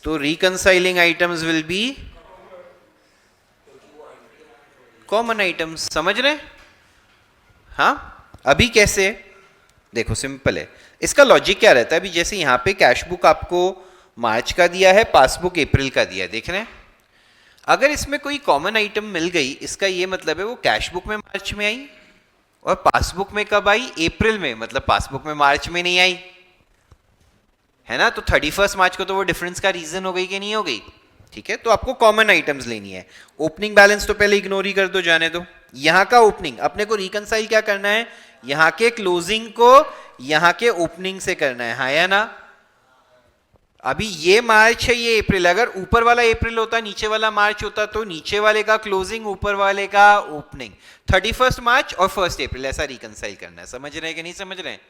तो reconciling items will be common items. समझ रहे? हाँ अभी कैसे? देखो सिंपल है, इसका लॉजिक क्या रहता है? अभी जैसे यहां पे कैश बुक आपको मार्च का दिया है, पासबुक अप्रैल का दिया है, देख रहे हैं? अगर इसमें कोई कॉमन आइटम मिल गई, इसका ये मतलब है वो कैश बुक में मार्च में आई और पासबुक में कब आई? अप्रैल में, मतलब पासबुक में मार्च में नहीं आई, है ना? तो 31 मार्च को तो वो डिफरेंस का रीजन हो गई कि नहीं हो गई? ठीक है, तो आपको कॉमन आइटम्स लेनी है। ओपनिंग बैलेंस तो पहले इग्नोर ही कर दो, जाने दो। यहां का ओपनिंग अपने को रिकंसाइल क्या करना है? यहां के क्लोजिंग को यहां के ओपनिंग से करना है, हाँ या ना? अभी ये मार्च है, ये अप्रैल। अगर ऊपर वाला अप्रैल होता, नीचे वाला मार्च होता, तो नीचे वाले का क्लोजिंग, ऊपर वाले का ओपनिंग। 31 मार्च और 1 अप्रैल ऐसा रिकंसाइल करना है। समझ रहे हैं कि नहीं समझ रहे हैं?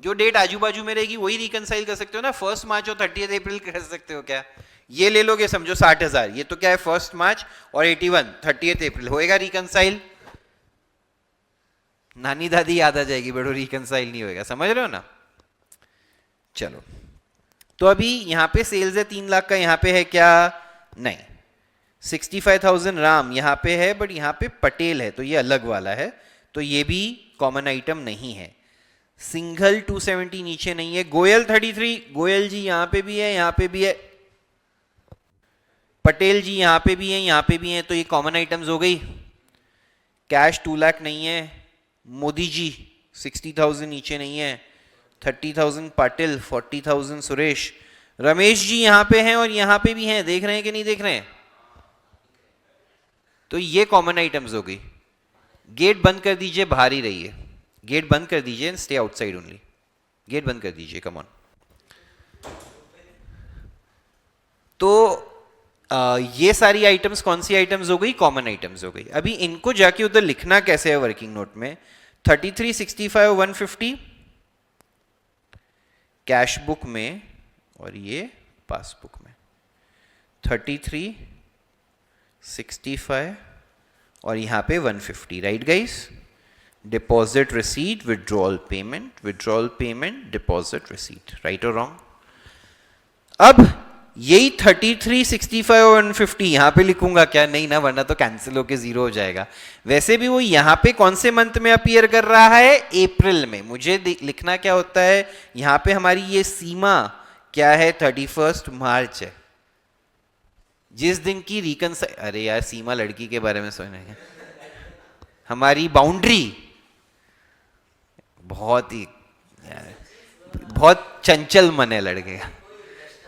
जो डेट आजू बाजू में रहेगी वही रिकंसाइल कर सकते हो ना। 1 मार्च और 30 अप्रैल कर सकते हो क्या? ये ले लोगे, समझो 60,000, ये तो क्या है 1 मार्च और 81 30 अप्रैल, होएगा रिकंसाइल? नानी दादी याद आ जाएगी, बड़ो रिकंसाइल नहीं होएगा। समझ रहे हो ना? चलो, तो अभी यहां पे सेल्स है 3 लाख का, यहां पे है क्या? नहीं। 65,000 राम यहां पे है, बट यहां पे पटेल है, तो ये अलग वाला है, तो ये भी कॉमन आइटम नहीं है। सिंघल 270 नीचे नहीं है। गोयल 33, गोयल जी यहां पे भी है, यहां पे भी है। पटेल जी यहां पे भी है, यहां पे भी है, तो ये कॉमन आइटम्स हो गई। कैश 2 लाख नहीं है। मोदी जी 60,000 नीचे नहीं है। 30,000 पाटिल, 40,000 सुरेश, रमेश जी यहाँ पे हैं और यहाँ पे भी हैं, देख रहे हैं कि नहीं देख रहे हैं? तो ये कॉमन आइटम्स हो गई। गेट बंद कर दीजिए, बाहर ही रहिए, गेट बंद कर दीजिए and stay outside only. Gate बंद कर दीजिए, कम ऑन। तो ये सारी आइटम्स कौन सी आइटम्स हो गई? कॉमन आइटम्स हो गई। अभी इनको जाके उधर लिखना कैसे है वर्किंग नोट में? 33, 65, 150 कैश बुक में और ये पासबुक में। 33, 65 और यहाँ पे 150, right guys? Deposit receipt, withdrawal payment, deposit receipt, right और रॉन्ग? अब यही 33, 65 और 150 यहां पे लिखूंगा क्या? नहीं ना, वरना तो कैंसिल होके जीरो हो जाएगा। वैसे भी वो यहां पे कौन से मंथ में अपीयर कर रहा है? अप्रैल में। मुझे लिखना क्या होता है यहां पे? हमारी ये सीमा क्या है? 31 मार्च है, जिस दिन की अरे यार, सीमा लड़की के बारे में सोचना है। हमारी बाउंड्री बहुत चंचल मन है लड़के का।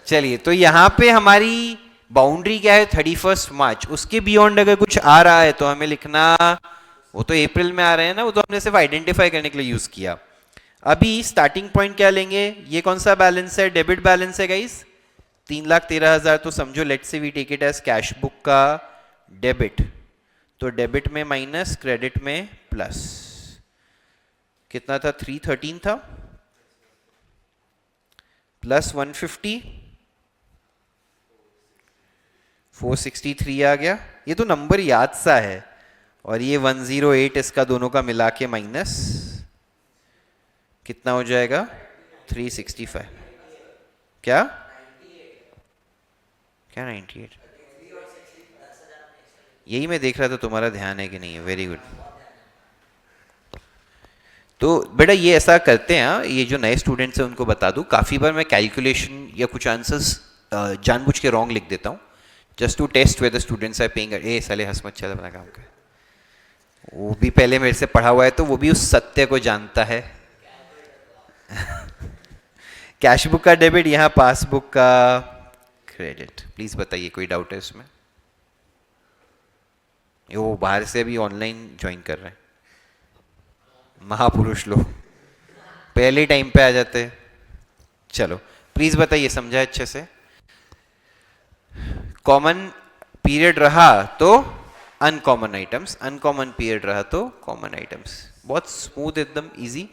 चलिए, तो यहां पे हमारी बाउंड्री क्या है? 31 मार्च। उसके बियॉन्ड अगर कुछ आ रहा है तो हमें लिखना, वो तो अप्रैल में आ रहे हैं ना, वो तो हमने सिर्फ आइडेंटिफाई करने के लिए यूज किया। अभी स्टार्टिंग पॉइंट क्या लेंगे? ये कौन सा बैलेंस है? डेबिट बैलेंस है गाइस, 3,13,000। तो समझो लेट से we take it as cash book का डेबिट। तो डेबिट में माइनस, क्रेडिट में प्लस। कितना था? 313 था, प्लस 150, 463 आ गया। ये तो नंबर याद सा है। और ये 108 इसका दोनों का मिला के माइनस कितना हो जाएगा? 365। क्या 98? यही मैं देख रहा था, तुम्हारा ध्यान है कि नहीं है। Very good. तो बेटा ये ऐसा करते हैं, ये जो नए स्टूडेंट्स हैं उनको बता दूं, काफ़ी बार मैं कैलकुलेशन या कुछ आंसर्स जानबूझ के रॉन्ग लिख देता हूँ, just to test whether students are paying. ए साले हंस मत, चल अपना काम कर। वो भी पहले मेरे से पढ़ा हुआ है तो वो भी उस सत्य को जानता है। कैश बुक का डेबिट, यहाँ पासबुक का क्रेडिट। प्लीज बताइए कोई डाउट है इसमें? वो बाहर से भी ऑनलाइन ज्वाइन कर रहे हैं महापुरुष लोग, पहले टाइम पे आ जाते हैं। चलो प्लीज बताइए, समझा अच्छे से? कॉमन पीरियड रहा तो अनकॉमन आइटम्स, अनकॉमन पीरियड रहा तो कॉमन आइटम्स। बहुत स्मूथ, एकदम इजी।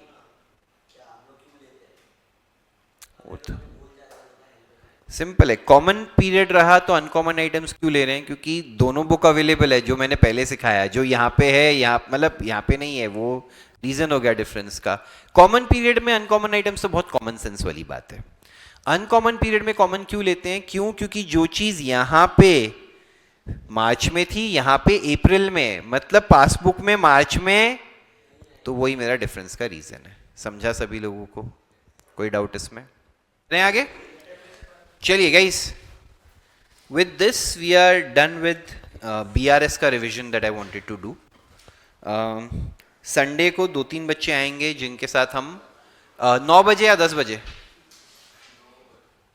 सिंपल है। कॉमन पीरियड रहा तो अनकॉमन आइटम्स क्यों ले रहे हैं? क्योंकि दोनों बुक अवेलेबल है, जो मैंने पहले सिखाया। जो यहाँ पे है, यहाँ मतलब यहाँ पे नहीं है, वो रीजन हो गया डिफरेंस का। कॉमन पीरियड में अनकॉमन आइटम्स तो बहुत कॉमन सेंस वाली बात है। अनकॉमन पीरियड में कॉमन क्यों लेते हैं? क्यों? क्योंकि जो चीज यहाँ पे मार्च में थी, यहाँ पे अप्रैल में, मतलब पासबुक में मार्च में, तो वही मेरा डिफरेंस का रीजन है। समझा सभी लोगों को? कोई डाउट इसमें? आगे चलिए guys, with this we are done with BRS का revision that I wanted to do. Sunday को 2-3 बच्चे आएंगे जिनके साथ हम 9 बजे या 10 बजे?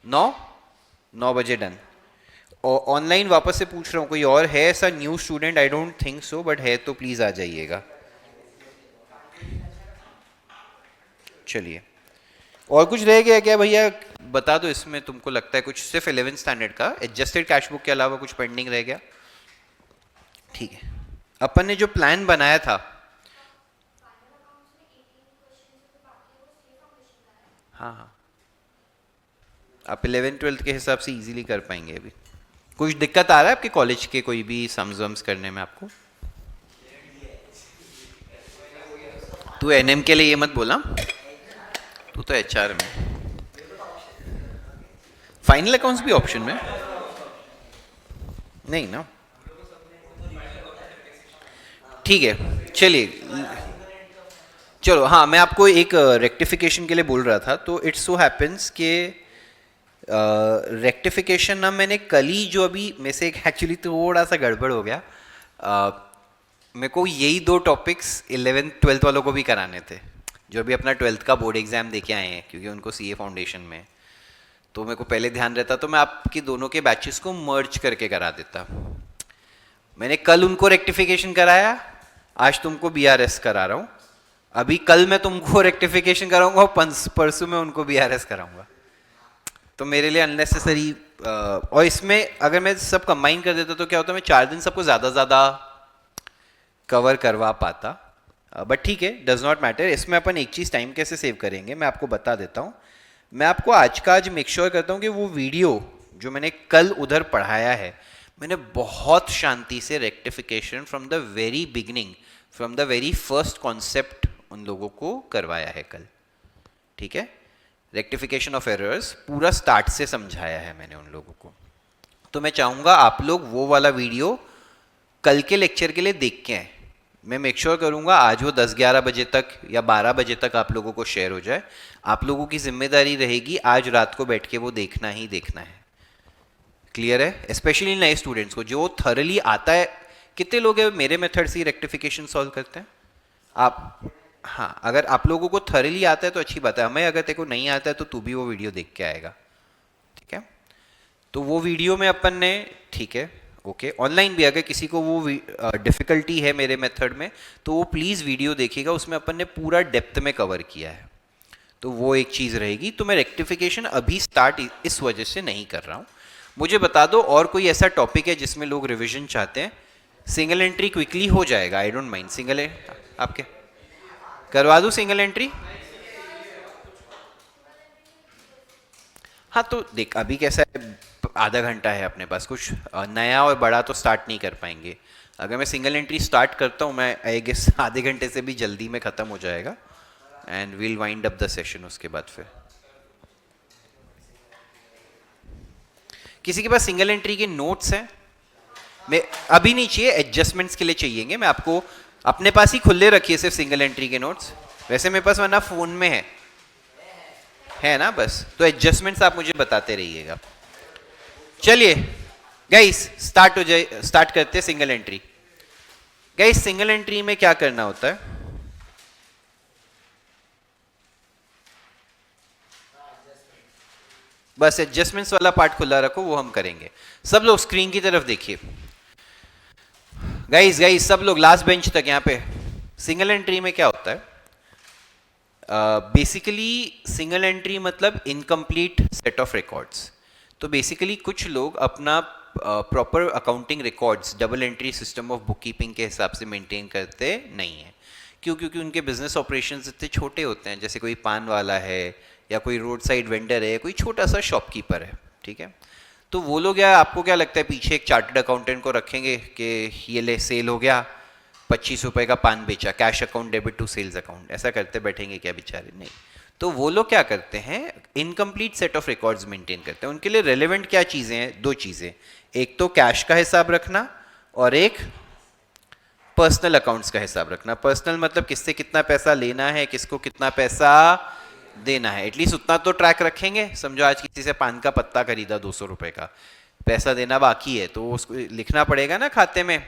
9 बजे डन। और ऑनलाइन वापस से पूछ रहा हूँ, कोई और है ऐसा new student? I don't think so, but है तो प्लीज आ जाइएगा। चलिए, और कुछ रह गया क्या भैया? बता दो इसमें तुमको लगता है कुछ। सिर्फ 11th स्टैंडर्ड का एडजस्टेड कैश बुक के अलावा कुछ पेंडिंग रह गया? ठीक है। अपन ने जो प्लान बनाया था, हाँ, आप 11th-12th के हिसाब से इजीली कर पाएंगे। अभी कुछ दिक्कत आ रहा है आपके कॉलेज के कोई भी सम्स वम्स करने में आपको? तू एनएम के लिए ये मत बोला, तू तो एचआर में। फाइनल अकाउंट्स भी ऑप्शन में नहीं ना? ठीक है, चलिए। चलो, हाँ, मैं आपको एक रेक्टिफिकेशन के लिए बोल रहा था। तो इट्स सो हैपेंस के रेक्टिफिकेशन ना मैंने कल ही, जो अभी में से एक्चुअली थोड़ा सा गड़बड़ हो गया, मेरे को यही 2 टॉपिक्स 11th-12th वालों को भी कराने थे। जो भी अपना 12th का बोर्ड एग्जाम देके आए हैं, क्योंकि उनको सीए फाउंडेशन में, तो मेरे को पहले ध्यान रहता तो मैं आपकी दोनों के बैचेस को मर्ज करके करा देता। मैंने कल उनको रेक्टिफिकेशन कराया, आज तुमको बीआरएस करा रहा हूँ। अभी कल मैं तुमको रेक्टिफिकेशन कराऊंगा और परसों में उनको बीआरएस कराऊंगा। तो मेरे लिए अननेसेसरी, और इसमें अगर मैं सब कंबाइन कर देता तो क्या होता, मैं 4 दिन सबको ज़्यादा कवर करवा पाता। बट ठीक है, डज नॉट मैटर। इसमें अपन एक चीज़ टाइम कैसे सेव करेंगे मैं आपको बता देता हूँ। मैं आपको आज का आज मेक श्योर करता हूँ कि वो वीडियो जो मैंने कल उधर पढ़ाया है, मैंने बहुत शांति से rectification from the very beginning, from the very first concept उन लोगों को करवाया है कल। ठीक है, रेक्टिफिकेशन ऑफ एरर्स पूरा स्टार्ट से समझाया है मैंने उन लोगों को। तो मैं चाहूँगा आप लोग वो वाला वीडियो कल के लेक्चर के लिए देख के आए। मैं मेक श्योर करूँगा आज वो 10-11 बजे तक या 12 बजे तक आप लोगों को शेयर हो जाए। आप लोगों की जिम्मेदारी रहेगी आज रात को बैठ के वो देखना ही देखना है। क्लियर है? स्पेशली नए स्टूडेंट्स को जो थरली आता है। कितने लोग हैं मेरे मेथड से रेक्टिफिकेशन सॉल्व करते हैं आप? हाँ, अगर आप लोगों को थरली आता है तो अच्छी बात है। हमें अगर तेरे को नहीं आता है तो तू भी वो वीडियो देख के आएगा। ठीक है, तो वो वीडियो में अपन ने, ठीक है ओके, ऑनलाइन भी अगर किसी को वो डिफ़िकल्टी है मेरे मेथड में तो वो प्लीज़ वीडियो देखिएगा, उसमें अपन ने पूरा डेप्थ में कवर किया है। तो वो एक चीज़ रहेगी। तो मैं रेक्टिफिकेशन अभी स्टार्ट इस वजह से नहीं कर रहा हूँ। मुझे बता दो और कोई ऐसा टॉपिक है जिसमें लोग रिविजन चाहते हैं? सिंगल एंट्री क्विकली हो जाएगा, आई डोंट माइंड। सिंगल आपके करवा दूँ सिंगल एंट्री? हाँ तो देख, अभी कैसा है, आधा घंटा है अपने पास, कुछ नया और बड़ा तो स्टार्ट नहीं कर पाएंगे। अगर मैं सिंगल एंट्री स्टार्ट करता हूँ, मैं आई गेस आधे घंटे से भी जल्दी में ख़त्म हो जाएगा and we'll wind up the session. उसके बाद फिर किसी के पास सिंगल एंट्री के नोट्स हैं? मैं अभी नहीं चाहिए, एडजस्टमेंट्स के लिए चाहिएंगे। मैं आपको अपने पास ही खुले रखिए सिर्फ सिंगल एंट्री के नोट्स। वैसे मेरे पास वरना फ़ोन में है ना बस। तो एडजस्टमेंट्स आप मुझे बताते रहिएगा। चलिए गाइस स्टार्ट हो जाए, स्टार्ट करते हैं single entry. Guys single entry में क्या करना होता है? बस एडजस्टमेंट्स वाला पार्ट खुला रखो, वो हम करेंगे। सब लोग स्क्रीन की तरफ देखिए। गाइस सब लोग लास्ट बेंच तक यहाँ पे। सिंगल एंट्री में क्या होता है? बेसिकली सिंगल एंट्री मतलब इनकम्प्लीट सेट ऑफ रिकॉर्ड्स। तो बेसिकली कुछ लोग अपना proper accounting records double entry system of book keeping के हिसाब से मेंटेन करते नहीं हैं। क्यों? क्योंकि उनके बिजनेस ऑपरेशंस इतने छोटे होते हैं। जैसे कोई पान वाला है या कोई रोड साइड वेंडर है, कोई छोटा सा शॉपकीपर है। ठीक है, तो वो लोग, या आपको क्या लगता है पीछे एक चार्टर्ड अकाउंटेंट को रखेंगे कि ये ले सेल हो गया, 25 रुपये का पान बेचा, cash account debit to sales account, ऐसा करते बैठेंगे क्या बेचारे? नहीं। तो वो लोग क्या करते हैं, incomplete set of records maintain करते हैं। उनके लिए रेलेवेंट क्या चीज़ें हैं? 2 चीज़ें, एक तो कैश का हिसाब रखना और एक पर्सनल अकाउंट्स का हिसाब रखना। पर्सनल मतलब किससे कितना पैसा लेना है, किसको कितना पैसा देना है, एटलीस्ट उतना तो ट्रैक रखेंगे। समझो आज किसी से पान का पत्ता खरीदा 200 रुपये का, पैसा देना बाकी है तो उसको लिखना पड़ेगा ना खाते में।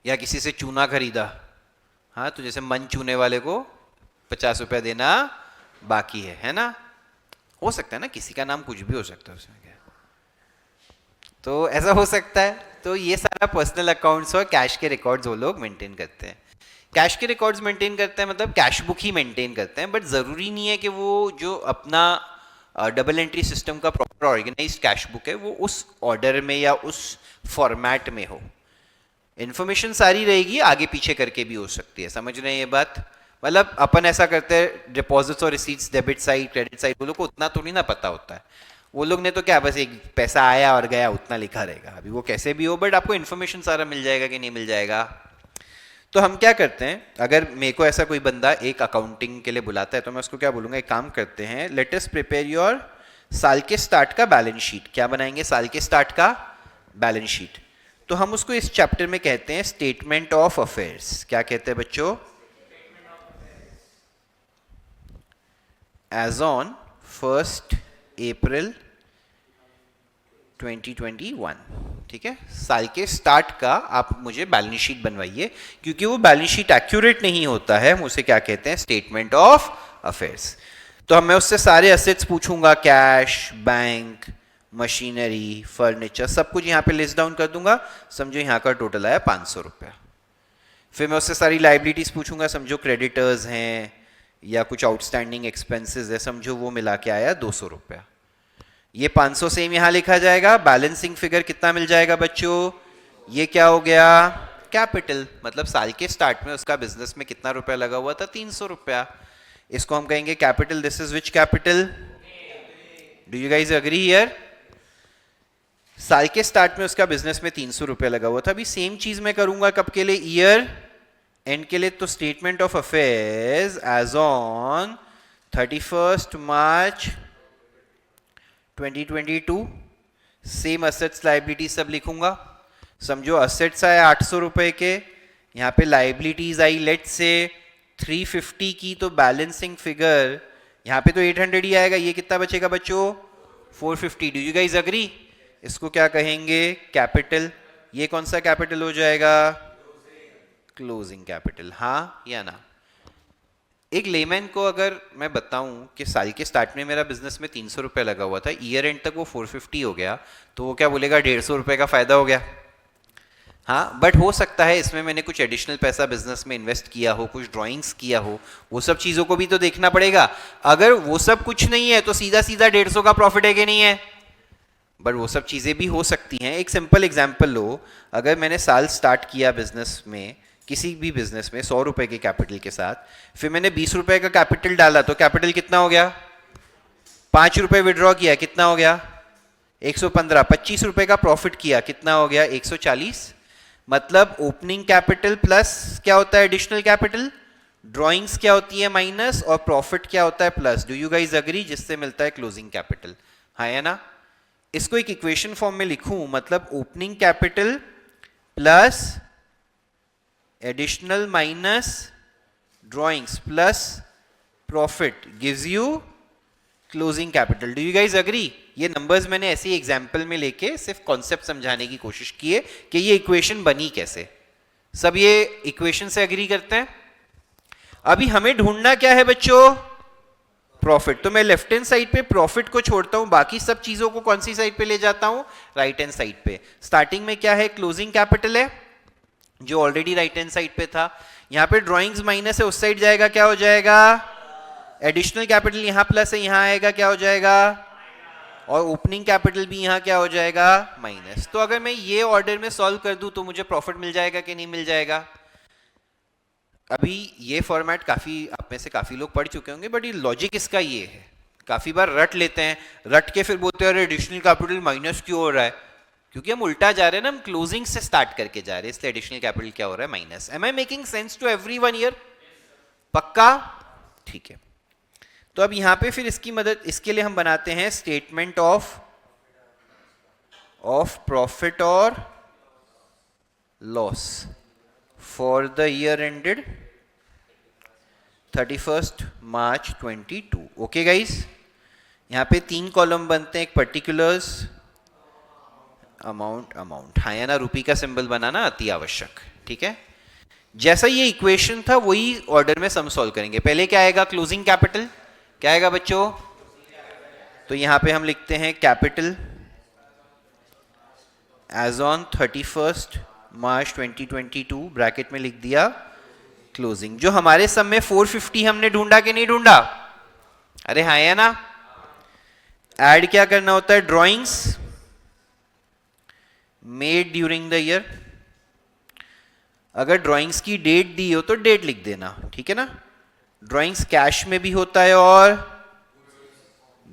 या किसी से चूना खरीदा, हाँ, तो जैसे मन चूने वाले को 50 रुपया देना बाकी है ना? हो सकता है ना, किसी का नाम कुछ भी हो सकता है उसमें क्या, तो ऐसा हो सकता है। तो ये सारा पर्सनल अकाउंट्स और कैश के रिकॉर्ड्स वो लोग मेंटेन करते हैं। कैश के रिकॉर्ड्स मेंटेन करते हैं मतलब कैश बुक ही मेंटेन करते हैं, बट ज़रूरी नहीं है कि वो जो अपना डबल एंट्री सिस्टम का प्रॉपर ऑर्गेनाइज्ड कैश बुक है वो उस ऑर्डर में या उस फॉर्मेट में हो। इन्फॉर्मेशन सारी रहेगी, आगे पीछे करके भी हो सकती है। समझ रहे हैं ये बात? मतलब अपन ऐसा करते हैं, डिपॉजिट्स और receipts, debit side credit side, वो लोग को उतना थोड़ी ना पता होता है। वो लोग ने तो क्या, बस एक पैसा आया और गया उतना लिखा रहेगा। अभी वो कैसे भी हो, बट आपको इन्फॉर्मेशन सारा मिल जाएगा कि नहीं मिल जाएगा। तो हम क्या करते हैं, अगर मेरे को ऐसा कोई बंदा एक अकाउंटिंग के लिए बुलाता है तो मैं उसको क्या बोलूँगा, एक काम करते हैं, लेट अस प्रिपेयर योर साल के स्टार्ट का बैलेंस शीट। क्या बनाएंगे? साल के स्टार्ट का बैलेंस शीट। तो हम उसको इस चैप्टर में कहते हैं स्टेटमेंट ऑफ अफेयर्स। क्या कहते हैं बच्चों? As on 1 April 2021। ठीक है, साल के स्टार्ट का आप मुझे बैलेंस शीट बनवाइए, क्योंकि वो बैलेंस शीट एक्यूरेट नहीं होता है, उसे क्या कहते हैं, स्टेटमेंट ऑफ अफेयर्स। तो मैं उससे सारे असेट्स पूछूंगा, कैश, बैंक, मशीनरी, फर्नीचर, सब कुछ यहाँ पे लिस्ट डाउन कर दूंगा। समझो यहाँ का टोटल आया 500 रुपया। फिर मैं उससे सारी लाइबिलिटीज पूछूंगा, समझो क्रेडिटर्स हैं या कुछ आउटस्टैंडिंग एक्सपेंसेस है, समझो वो मिला के आया 200 रुपया। ये 500 सेम यहाँ लिखा जाएगा। बैलेंसिंग फिगर कितना मिल जाएगा बच्चों, ये क्या हो गया, कैपिटल, मतलब साल के स्टार्ट में उसका बिजनेस में कितना रुपया लगा हुआ था, 300 रुपया। इसको हम कहेंगे capital. This is which capital, do you guys agree here? साल के स्टार्ट में उसका बिजनेस में 300 रुपया लगा हुआ था। अभी सेम चीज मैं करूंगा कब के लिए, ईयर एंड के लिए। तो statement of affairs as on 31 March 2022, same assets liabilities सब लिखूंगा। समझो असेट्स आए 800 रुपए के, यहाँ पे लाइबिलिटीज आई लेट से 350 की, तो बैलेंसिंग फिगर यहाँ पे तो 800 ही आएगा। ये कितना बचेगा बच्चों, 450। Do you guys agree? इसको क्या कहेंगे, कैपिटल। ये कौन सा कैपिटल हो जाएगा, क्लोजिंग कैपिटल, हाँ या ना? एक लेमैन को अगर मैं बताऊं कि साल के स्टार्ट में मेरा बिजनेस में 300 रुपया लगा हुआ था, ईयर एंड तक वो 450 हो गया, तो वो क्या बोलेगा, 150 रुपए का फायदा हो गया। हाँ, बट हो सकता है इसमें मैंने कुछ एडिशनल पैसा बिजनेस में इन्वेस्ट किया हो, कुछ ड्राइंग्स किया हो, वो सब चीजों को भी तो देखना पड़ेगा। अगर वो सब कुछ नहीं है तो सीधा सीधा 150 का प्रॉफिट है कि नहीं है, बट वो सब चीजें भी हो सकती हैं। एक सिंपल एग्जांपल लो, अगर मैंने साल स्टार्ट किया बिजनेस में, किसी भी बिजनेस में 100 रुपए के कैपिटल के साथ, फिर मैंने 20 रुपए का कैपिटल डाला, तो कैपिटल कितना हो गया, 5 रुपए विड्रॉ किया, कितना हो गया, 115। 25 रुपए का प्रॉफिट किया, कितना हो गया, 140। मतलब ओपनिंग कैपिटल प्लस क्या होता है, एडिशनल कैपिटल, ड्रॉइंग्स क्या होती है माइनस, और प्रॉफिट क्या होता है plus. Do you guys agree? जिससे मिलता है क्लोजिंग कैपिटल, हाँ या ना? इसको एक इक्वेशन फॉर्म में लिखूं, मतलब opening capital plus additional minus drawings plus profit gives you closing capital. Do you guys agree? ये नंबर्स मैंने ऐसे ही एग्जांपल में लेके सिर्फ कॉन्सेप्ट समझाने की कोशिश की है कि ये इक्वेशन बनी कैसे। सब ये इक्वेशन से अग्री करते हैं? अभी हमें ढूंढना क्या है बच्चों, प्रॉफिट। तो मैं लेफ्ट हैंड साइड पे प्रॉफिट को छोड़ता हूं, बाकी सब चीजों को कौन सी साइड पे ले जाता हूं, राइट हैंड साइड पे। स्टार्टिंग में क्या है, क्लोजिंग कैपिटल है जो ऑलरेडी राइट हैंड साइड पे था। यहां पे ड्राइंग्स माइनस है, उस साइड जाएगा, क्या हो जाएगा, एडिशनल कैपिटल। यहां प्लस है, यहां आएगा, क्या हो जाएगा, और ओपनिंग कैपिटल भी यहां क्या हो जाएगा, माइनस। तो अगर मैं ये ऑर्डर में सॉल्व कर दूं तो मुझे प्रॉफिट मिल जाएगा कि नहीं मिल जाएगा? अभी ये फॉर्मेट काफी आप में से काफी लोग पढ़ चुके होंगे, बट ये लॉजिक इसका ये है, काफी बार रट लेते हैं, रट के फिर बोलते हैं अरे एडिशनल कैपिटल माइनस क्यों हो रहा है, क्योंकि हम उल्टा जा रहे हैं ना, हम क्लोजिंग से स्टार्ट करके जा रहे हैं, इसलिए एडिशनल कैपिटल क्या हो रहा है, minus. Am I making sense to everyone here? पक्का? ठीक है। तो अब यहां पे फिर इसकी मदद, इसके लिए हम बनाते हैं स्टेटमेंट ऑफ प्रॉफिट और loss for the year ended 31 March 22। Okay guys, यहां पे 3 कॉलम बनते हैं, एक पर्टिकुलर्स, अमाउंट, हाँ या ना? रुपी का सिंबल बनाना अति आवश्यक, ठीक है। जैसा ये इक्वेशन था वही ऑर्डर में सम सॉल्व करेंगे। पहले क्या आएगा, क्लोजिंग कैपिटल, क्या आएगा बच्चों, तो यहां पे हम लिखते हैं capital as on 31 March 2022, bracket में लिख दिया क्लोजिंग। जो हमारे सम में 450 हमने ढूंढा कि नहीं ढूंढा, अरे हाँ या ना? ऐड क्या करना होता है, drawings made during the year. अगर ड्राइंग्स की डेट दी हो तो डेट लिख देना, ठीक है ना? ड्राइंग्स कैश में भी होता है, और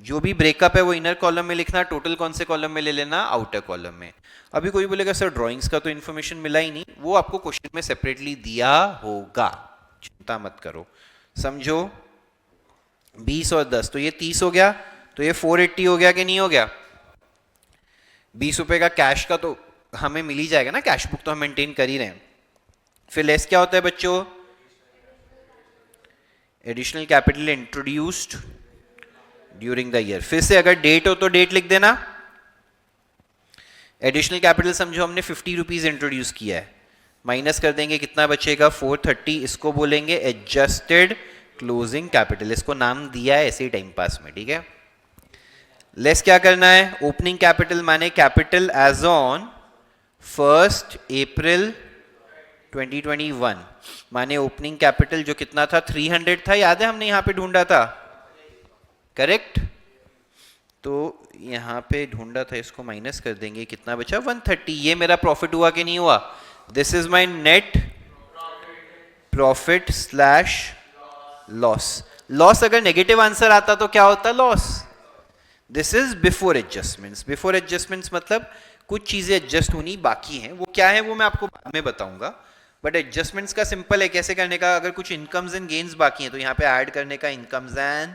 जो भी ब्रेकअप है वो इनर कॉलम में लिखना, टोटल कौन से कॉलम में ले लेना, आउटर कॉलम में। अभी कोई बोलेगा सर ड्राइंग्स का तो इन्फॉर्मेशन मिला ही नहीं, वो आपको क्वेश्चन में सेपरेटली दिया होगा, चिंता मत करो। समझो 20 और 10, तो ये 30 हो गया, तो ये 480 हो गया कि नहीं हो गया? 20 रुपए का कैश का तो हमें मिल ही जाएगा ना, कैश बुक तो हम मेंटेन कर ही रहे हैं। फिर लेस क्या होता है बच्चों, additional capital introduced during the year. फिर से अगर डेट हो तो डेट लिख देना, एडिशनल कैपिटल समझो हमने 50 रुपीज इंट्रोड्यूस किया है, माइनस कर देंगे कितना बचेगा 430, इसको बोलेंगे एडजस्टेड क्लोजिंग कैपिटल, इसको नाम दिया है ऐसे ही टाइम पास में, ठीक है। लेस क्या करना है, ओपनिंग कैपिटल माने कैपिटल एज ऑन 1 अप्रैल 2021 माने ओपनिंग कैपिटल जो कितना था 300 था, याद है हमने यहां पे ढूंढा था, करेक्ट। तो यहां पे ढूंढा था, इसको माइनस कर देंगे, कितना बचा 130, ये मेरा प्रॉफिट हुआ कि नहीं हुआ, this is my net profit slash loss. Loss अगर नेगेटिव आंसर आता तो क्या होता, loss. This is before adjustments, before adjustments मतलब कुछ चीजें एडजस्ट होनी बाकी हैं, वो क्या है वो मैं आपको बाद में बताऊंगा, बट एडजस्टमेंट्स का सिंपल है कैसे करने का, अगर कुछ इनकम्स एंड गेन्स बाकी हैं तो यहाँ पे ऐड करने का इनकम्स एंड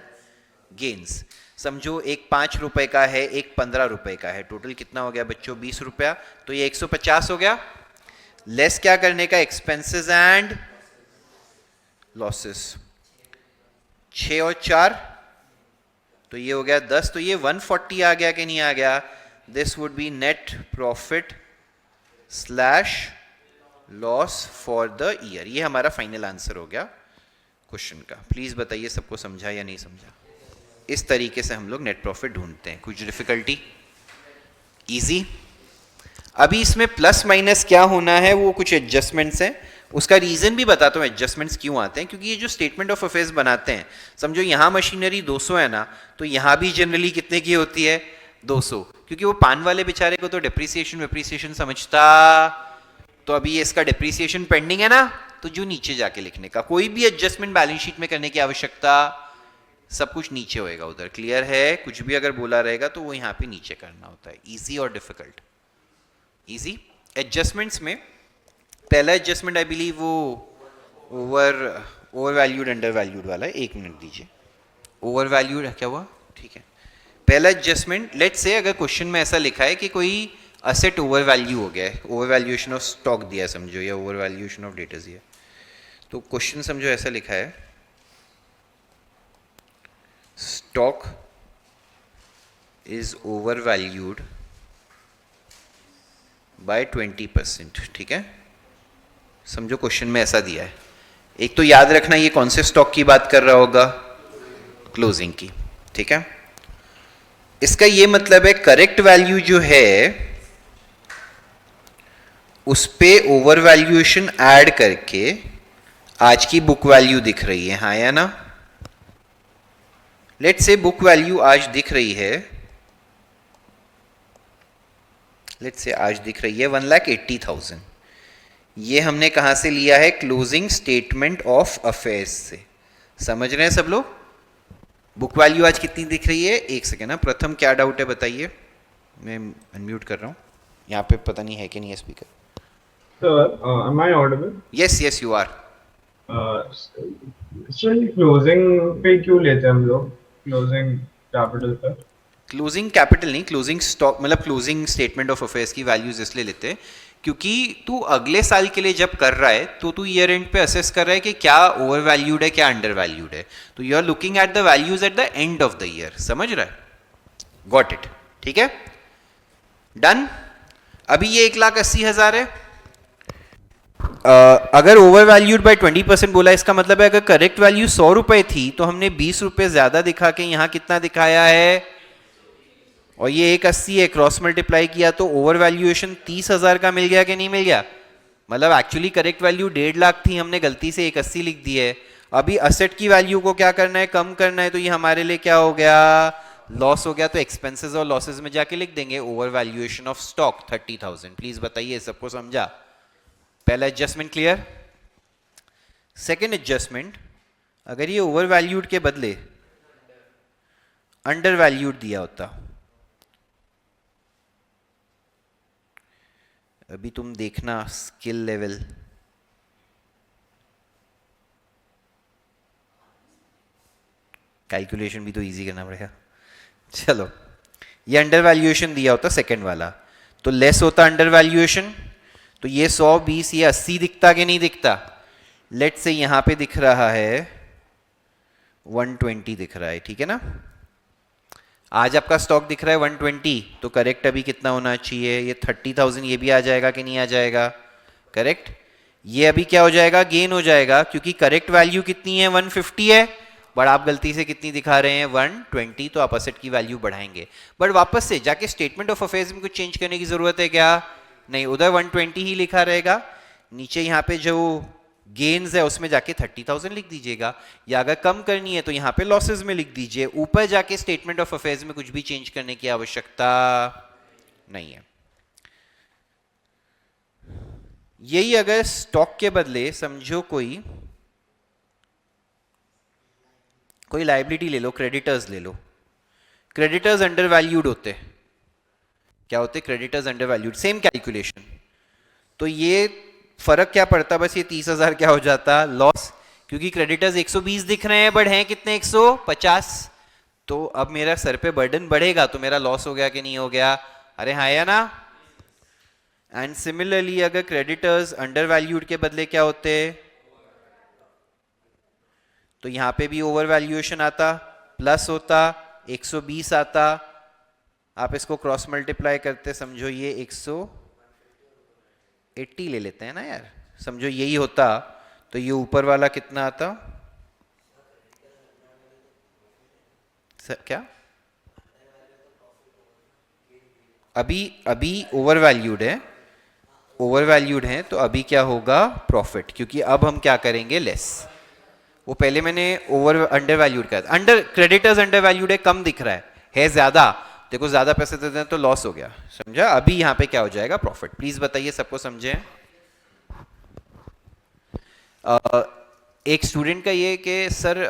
गेन्स। समझो एक 5 रुपए का है, एक 15 रुपए का है, टोटल कितना हो गया बच्चों 20 रुपया, तो ये 150 हो गया। लेस क्या करने का, एक्सपेंसेस एंड लॉसेस, 6 और 4 तो ये हो गया 10, तो ये 140 आ गया कि नहीं आ गया, this would be net profit slash loss for the year. ये हमारा फाइनल आंसर हो गया क्वेश्चन का। प्लीज बताइए सबको समझा या नहीं समझा। इस तरीके से हम लोग नेट प्रॉफिट ढूंढते हैं, कुछ डिफिकल्टी, इजी। अभी इसमें प्लस माइनस क्या होना है, वो कुछ एडजस्टमेंट्स हैं, उसका रीजन भी बताता हूँ एडजस्टमेंट्स क्यों आते हैं, क्योंकि ये जो स्टेटमेंट ऑफ अफेयर्स बनाते हैं, समझो यहाँ मशीनरी 200 है ना, तो यहाँ भी जनरली कितने की होती है 200, क्योंकि वो पान वाले बेचारे को तो डिप्रिसिएशन विप्रिसिएशन समझता, तो अभी ये इसका डिप्रिसिएशन पेंडिंग है ना, तो जो नीचे जाके लिखने का, कोई भी एडजस्टमेंट बैलेंस शीट में करने की आवश्यकता, सब कुछ नीचे होएगा उधर, क्लियर है। कुछ भी अगर बोला रहेगा तो वो यहाँ पे नीचे करना होता है, इजी और डिफिकल्ट। इजी एडजस्टमेंट्स में पहला एडजस्टमेंट आई बिलीव वो ओवर वैल्यूड अंडर वैल्यूड वाला है, एक मिनट दीजिए, ओवर वैल्यूड क्या हुआ, ठीक है। पहला एडजस्टमेंट, लेट्स से अगर क्वेश्चन में ऐसा लिखा है कि कोई असेट ओवर वैल्यू हो गया है, ओवर वैल्यूएशन ऑफ स्टॉक दिया है समझो, या ओवर वैल्यूएशन ऑफ डेटर्स दिया, तो क्वेश्चन समझो ऐसा लिखा है stock is overvalued by 20%, ठीक है। समझो क्वेश्चन में ऐसा दिया है, एक तो याद रखना ये कौन से स्टॉक की बात कर रहा होगा, क्लोजिंग की, ठीक है। इसका ये मतलब है करेक्ट वैल्यू जो है उस पे ओवर वैल्यूएशन ऐड करके आज की बुक वैल्यू दिख रही है, हाँ या ना। लेट्स से बुक वैल्यू आज दिख रही है, लेट्स से आज दिख रही है 1,80,000, ये हमने कहां से लिया है, क्लोजिंग स्टेटमेंट ऑफ अफेयर्स से, समझ रहे हैं सब लोग। बुक वैल्यू आज कितनी दिख रही है, एक सेकेंड ना, प्रथम क्या डाउट है बताइए, मैं अनम्यूट कर रहा हूं, यहाँ पे पता नहीं है कि नहीं है speaker. Sir am I audible? Yes yes you are. Sir closing पे क्यों लेते हैं हम लोग, क्लोजिंग कैपिटल पर? क्लोजिंग कैपिटल नहीं, क्लोजिंग स्टॉक मतलब क्लोजिंग स्टेटमेंट ऑफ अफेयर्स की वैल्यूज इसलिए लेते हैं क्योंकि तू अगले साल के लिए जब कर रहा है तो तू ईयर एंड पे असेस कर रहा है कि क्या ओवर वैल्यूड है क्या अंडर वैल्यूड है, तो you are looking at the values at the end of the year, समझ रहा है, गॉट इट, ठीक है, डन। अभी ये 1,80,000 है, अगर ओवर वैल्यूड बाय 20% बोला, इसका मतलब है अगर करेक्ट वैल्यू 100 रुपए थी तो हमने 20 रुपए ज्यादा दिखा के यहां कितना दिखाया है, और ये 180 है, क्रॉस मल्टीप्लाई किया तो ओवर वैल्यूएशन 30,000 का मिल गया कि नहीं मिल गया, मतलब एक्चुअली करेक्ट वैल्यू 1.5 लाख थी, हमने गलती से 180 लिख दी है। अभी असेट की वैल्यू को क्या करना है, कम करना है, तो ये हमारे लिए क्या हो गया, लॉस हो गया, तो एक्सपेंसेस और लॉसेस में जाके लिख देंगे over valuation of stock 30,000। Please बताइए सबको समझा, पहला एडजस्टमेंट क्लियर। सेकेंड एडजस्टमेंट, अगर ये ओवर वैल्यूड के बदले अंडर वैल्यूड दिया होता, अभी तुम देखना स्किल लेवल, कैलकुलेशन भी तो इजी करना पड़ेगा, चलो ये अंडर वैल्यूएशन दिया होता सेकंड वाला, तो लेस होता अंडर वैल्यूएशन, तो ये 120 ये 80 दिखता कि नहीं दिखता, लेट से यहां पे दिख रहा है 120 दिख रहा है, ठीक है ना। आज आपका स्टॉक दिख रहा है 120, तो करेक्ट अभी कितना होना चाहिए? ये 30,000 ये भी आ जाएगा कि नहीं आ जाएगा? करेक्ट। ये अभी क्या हो जाएगा? गेन हो जाएगा, क्योंकि करेक्ट वैल्यू कितनी है? 150 है, बट आप गलती से कितनी दिखा रहे हैं? 120, तो आप असेट की वैल्यू बढ़ाएंगे। बट वापस से जाके स्टेटमेंट ऑफ अफेयर्स में कुछ चेंज करने की जरूरत है क्या? नहीं, उधर 120 ही लिखा रहेगा। नीचे यहाँ पे जो गेन्स है उसमें जाके 30,000 लिख दीजिएगा, या अगर कम करनी है तो यहाँ पे लॉसेस में लिख दीजिए। ऊपर जाके स्टेटमेंट ऑफ अफेयर्स में कुछ भी चेंज करने की आवश्यकता नहीं है। यही अगर स्टॉक के बदले समझो कोई लायबिलिटी ले लो, क्रेडिटर्स ले लो। क्रेडिटर्स अंडर वैल्यूड होते, क्या होते? Creditors under valued, same calculation. तो ये फर्क क्या पड़ता? बस ये 30,000 क्या हो जाता? लॉस, क्योंकि क्रेडिटर्स 120 दिख रहे हैं बट हैं कितने? 150। तो अब मेरा सर पे बर्डन बढ़ेगा, तो मेरा लॉस हो गया कि नहीं हो गया? अरे हाँ या ना? एंड सिमिलरली अगर क्रेडिटर्स अंडर वैल्यूड के बदले क्या होते? तो यहां पे भी ओवर वैल्यूएशन आता, प्लस होता, 120 आता। आप इसको क्रॉस मल्टीप्लाई करते, समझो ये 180 ले लेते हैं ना यार, समझो यही होता, तो ये ऊपर वाला कितना आता? क्या? अभी ओवर वैल्यूड है, तो अभी क्या होगा? प्रॉफिट, क्योंकि अब हम क्या करेंगे? लेस। वो पहले मैंने ओवर अंडर वैल्यूड कर, अंडर क्रेडिटर्स अंडर वैल्यूड है, कम दिख रहा है ज्यादा, देखो ज्यादा पैसे देते हैं तो लॉस हो गया, समझा? अभी यहां पे क्या हो जाएगा? प्रॉफिट। प्लीज बताइए, सबको समझे? एक स्टूडेंट का ये कि सर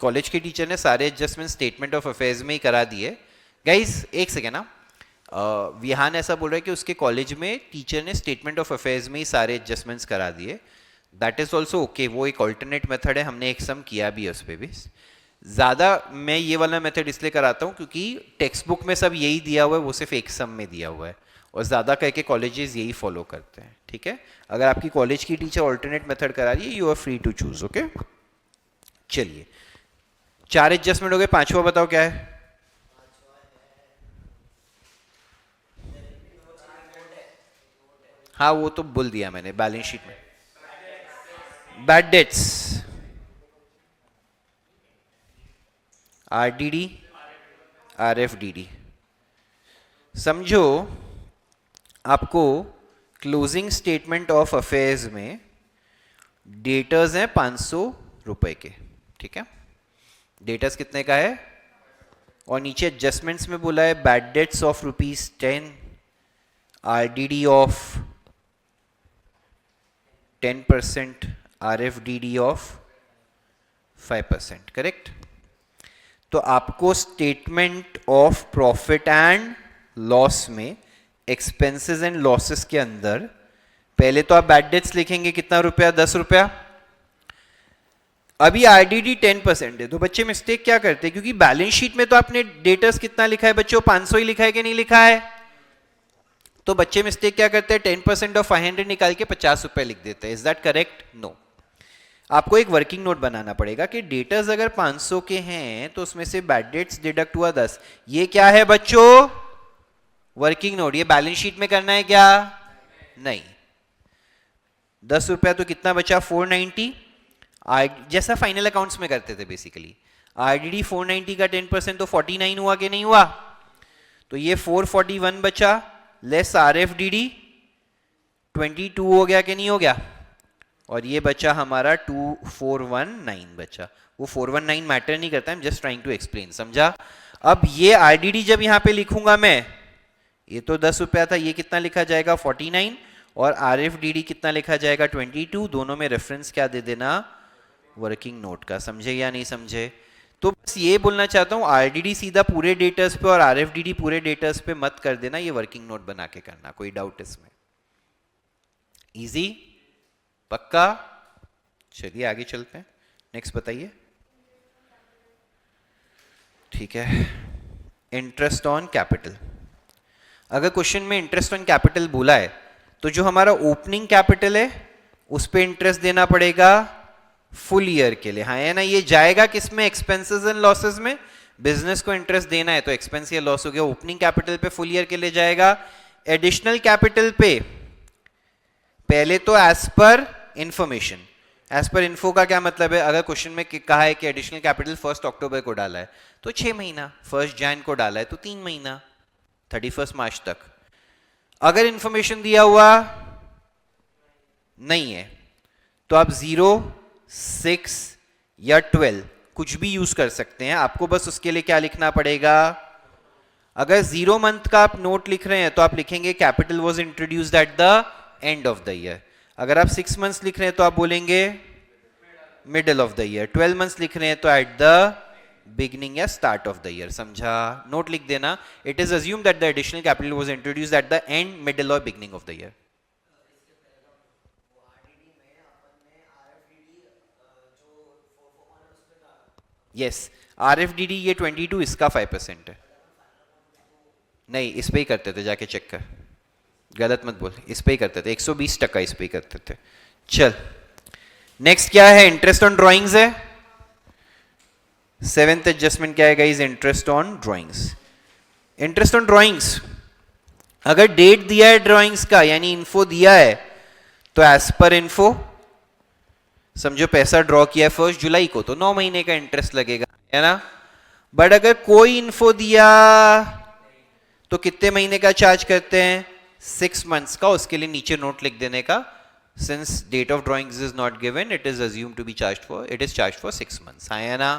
कॉलेज के टीचर ने सारे एडजस्टमेंट स्टेटमेंट ऑफ अफेयर्स में ही करा दिए। गाइस एक सेकेंड ना, विहान ऐसा बोल रहा है कि उसके कॉलेज में टीचर ने स्टेटमेंट ऑफ अफेयर्स में ही सारे एडजस्टमेंट्स करा दिए। दैट इज ऑल्सो ओके, वो एक ऑल्टरनेट मेथड है, हमने एक सम किया भी है उस पर भी। ज़्यादा मैं ये वाला मेथड इसलिए कराता हूँ क्योंकि टेक्स्ट बुक में सब यही दिया हुआ है, वो सिर्फ एक सम में दिया हुआ है, और ज़्यादा करके कॉलेजेस यही फॉलो करते हैं। ठीक है, अगर आपकी कॉलेज की टीचर ऑल्टरनेट मेथड करा रही है, you are free to choose. Okay, चलिए 4 एडजस्टमेंट हो गए, 5वां बताओ क्या है? हाँ वो तो बोल दिया मैंने बैलेंस शीट में। Bad debts, RDD, RFDD. समझो आपको क्लोजिंग स्टेटमेंट ऑफ अफेयर्स में डेटर्स हैं 500 रुपए के, ठीक है? डेटर्स कितने का है? और नीचे एडजस्टमेंट्स में बोला है bad debts of ₹10, RDD of 10%, RFDD of 5%, correct? तो आपको statement of profit and loss में एक्सपेंसेस एंड लॉसेस के अंदर पहले तो आप बैड डेट्स लिखेंगे, कितना रुपया? 10 रुपया। अभी आरडीडी 10% है, तो बच्चे मिस्टेक क्या करते हैं, क्योंकि बैलेंस शीट में तो आपने डेटर्स कितना लिखा है बच्चों? 500 ही लिखा है कि नहीं लिखा है? तो बच्चे मिस्टेक क्या करते हैं? 10% ऑफ 500 निकाल के 50 रुपए लिख देते हैं। Is that correct? नो। आपको एक वर्किंग नोट बनाना पड़ेगा कि डेटर्स अगर 500 के हैं तो उसमें से बैड डेट्स डिडक्ट हुआ 10। ये क्या है बच्चों? Working note. ये बैलेंस शीट में करना है क्या? नहीं। 10 रुपया तो कितना बचा? 490। जैसा फाइनल अकाउंट्स में करते थे बेसिकली। आरडीडी 490 का 10% तो 49 हुआ कि नहीं हुआ? तो ये 441 बचा, लेस आरएफडीडी 22 हो गया कि नहीं हो गया? और ये बचा हमारा 2419 बचा। वो 419 मैटर नहीं करता, I am just trying to explain, समझा? अब ये आरडीडी जब यहां पे लिखूंगा मैं, ये तो 10 रुपया था, ये कितना लिखा जाएगा? 49, और आरएफडीडी कितना लिखा जाएगा? 22। दोनों में रेफरेंस क्या दे देना? वर्किंग नोट का। समझे या नहीं समझे? तो बस ये बोलना चाहता हूं, आरडीडी सीधा पूरे डेटर्स पे और आरएफडीडी पूरे डेटर्स पे मत कर देना, ये वर्किंग नोट बना के करना। कोई डाउट इसमें? इजी? पक्का? चलिए आगे चलते हैं, नेक्स्ट बताइए। ठीक है, इंटरेस्ट ऑन कैपिटल। अगर क्वेश्चन में इंटरेस्ट ऑन कैपिटल बोला है तो जो हमारा ओपनिंग कैपिटल है उस पे इंटरेस्ट देना पड़ेगा फुल ईयर के लिए, हाँ है ना? ये जाएगा किस में? एक्सपेंसेस एंड लॉसेस में। बिजनेस को इंटरेस्ट देना है तो एक्सपेंस या लॉस हो गया, ओपनिंग कैपिटल पे फुल ईयर के लिए जाएगा, एडिशनल कैपिटल पे पहले तो as per information, as per info का क्या मतलब है, अगर क्वेश्चन में कहा है कि एडिशनल कैपिटल 1 अक्टूबर को डाला है तो 6 महीना, 1 जैन को डाला है तो 3 महीना, 31 मार्च तक। अगर इंफॉर्मेशन दिया हुआ नहीं है तो आप 0, 6 या 12 कुछ भी यूज कर सकते हैं, आपको बस उसके लिए क्या लिखना पड़ेगा। अगर 0 मंथ का आप नोट लिख रहे हैं तो आप लिखेंगे capital was introduced at the end of the year. अगर आप 6 मंथ्स लिख रहे हैं तो आप बोलेंगे middle of the year, 12 months लिख रहे हैं तो एट द बिगिनिंग या स्टार्ट ऑफ द ईयर। समझा? नोट लिख देना, it is assume that the additional capital was introduced at the end, middle और beginning of the year. Yes, RFDD ये 22, इसका 5% है। नहीं, इस पे ही करते थे, जाके चेक कर, गलत मत बोल, इस पे ही करते थे, 120% इस पे ही करते थे। चल नेक्स्ट क्या है, इंटरेस्ट ऑन ड्राइंग्स है। 7th एडजस्टमेंट क्या है guys, interest on drawings. Interest on drawings, अगर डेट दिया है ड्राइंग्स का यानी इन्फो दिया है तो एज पर इन्फो, समझो पैसा ड्रॉ किया है 1 जुलाई को तो 9 महीने का इंटरेस्ट लगेगा, है ना। बट अगर कोई इन्फो दिया तो कितने महीने का चार्ज करते हैं, 6 मंथ्स का। उसके लिए नीचे नोट लिख देने का, since date of drawings is not given it is assume to be charge for, it is charge for 6 months. है ना,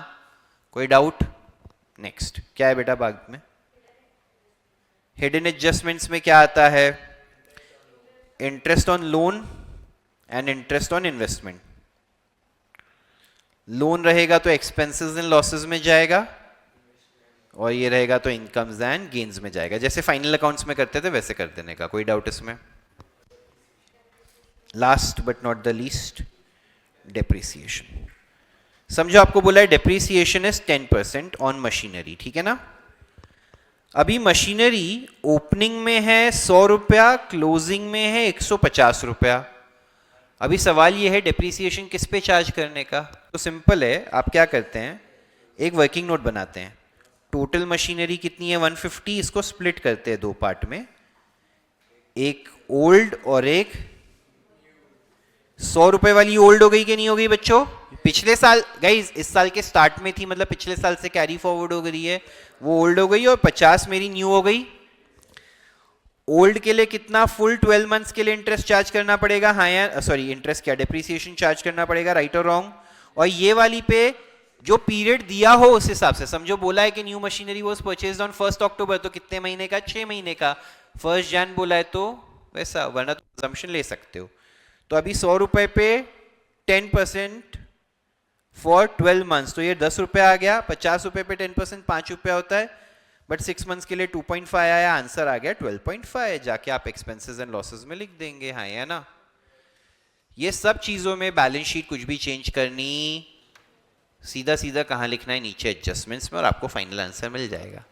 कोई डाउट? नेक्स्ट क्या है बेटा बाद में, हिडन एडजस्टमेंट्स में क्या आता है, interest on loan and interest on investment. Loan रहेगा तो एक्सपेंसेस एंड लॉसेस में जाएगा और ये रहेगा तो इनकम्स एंड गेन्स में जाएगा, जैसे फाइनल अकाउंट्स में करते थे वैसे कर देने का। कोई डाउट इसमें? Last but not the least, depreciation. समझो आपको बोला है डेप्रिसिएशन इज 10% ऑन मशीनरी, ठीक है ना। अभी मशीनरी ओपनिंग में है 100 रुपया, क्लोजिंग में है 150 रुपया। अभी सवाल ये है डेप्रिसिएशन किस पे चार्ज करने का। तो सिंपल है, आप क्या करते हैं, एक वर्किंग नोट बनाते हैं, टोटल मशीनरी कितनी है 150, इसको स्प्लिट करते हैं 2 पार्ट में, एक ओल्ड और एक 100 रुपए वाली ओल्ड हो गई कि नहीं हो गई बच्चों? पिछले साल गाइस, इस साल के स्टार्ट में थी, मतलब पिछले साल से कैरी फॉरवर्ड हो गई है, वो ओल्ड हो गई और 50 मेरी न्यू हो गई। ओल्ड के लिए कितना, फुल 12 मंथ्स के लिए इंटरेस्ट चार्ज करना पड़ेगा, हाँ या सॉरी इंटरेस्ट क्या, डेप्रिसिएशन चार्ज करना पड़ेगा, राइट और रॉन्ग। और ये वाली पे जो पीरियड दिया हो उस हिसाब से, समझो बोला है कि new machinery was purchased on 1 अक्टूबर तो कितने महीने का, 6 महीने का। 1 जैन बोला है तो वैसा, वरना तो assumption ले सकते हो। तो अभी 100 रुपए पे 10% फॉर 12 मंथ्स, तो ये 10 रुपये आ गया। 50 रुपए पे 10% 5 रुपया होता है, बट 6 मंथ्स के लिए 2.5 आया, आंसर आ गया 12.5। जाके आप एक्सपेंसेस एंड लॉसेस में लिख देंगे, हाँ है ना। ये सब चीजों में बैलेंस शीट कुछ भी चेंज करनी, सीधा सीधा कहाँ लिखना है, नीचे एडजस्टमेंट्स में, और आपको फाइनल आंसर मिल जाएगा।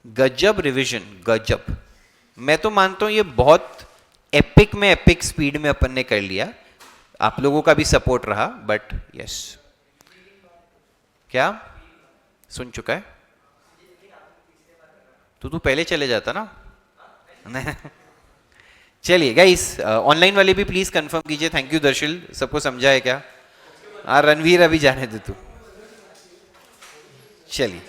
गजब रिवीजन, गजब। मैं तो मानता हूँ ये बहुत एपिक में एपिक स्पीड में अपन ने कर लिया, आप लोगों का भी सपोर्ट रहा, बट यस। क्या सुन चुका है तो तू पहले चले जाता ना। चलिए गाइस, ऑनलाइन वाले भी प्लीज कंफर्म कीजिए। थैंक यू दर्शिल, सबको समझा है क्या? रणवीर अभी जाने दे तू, चलिए।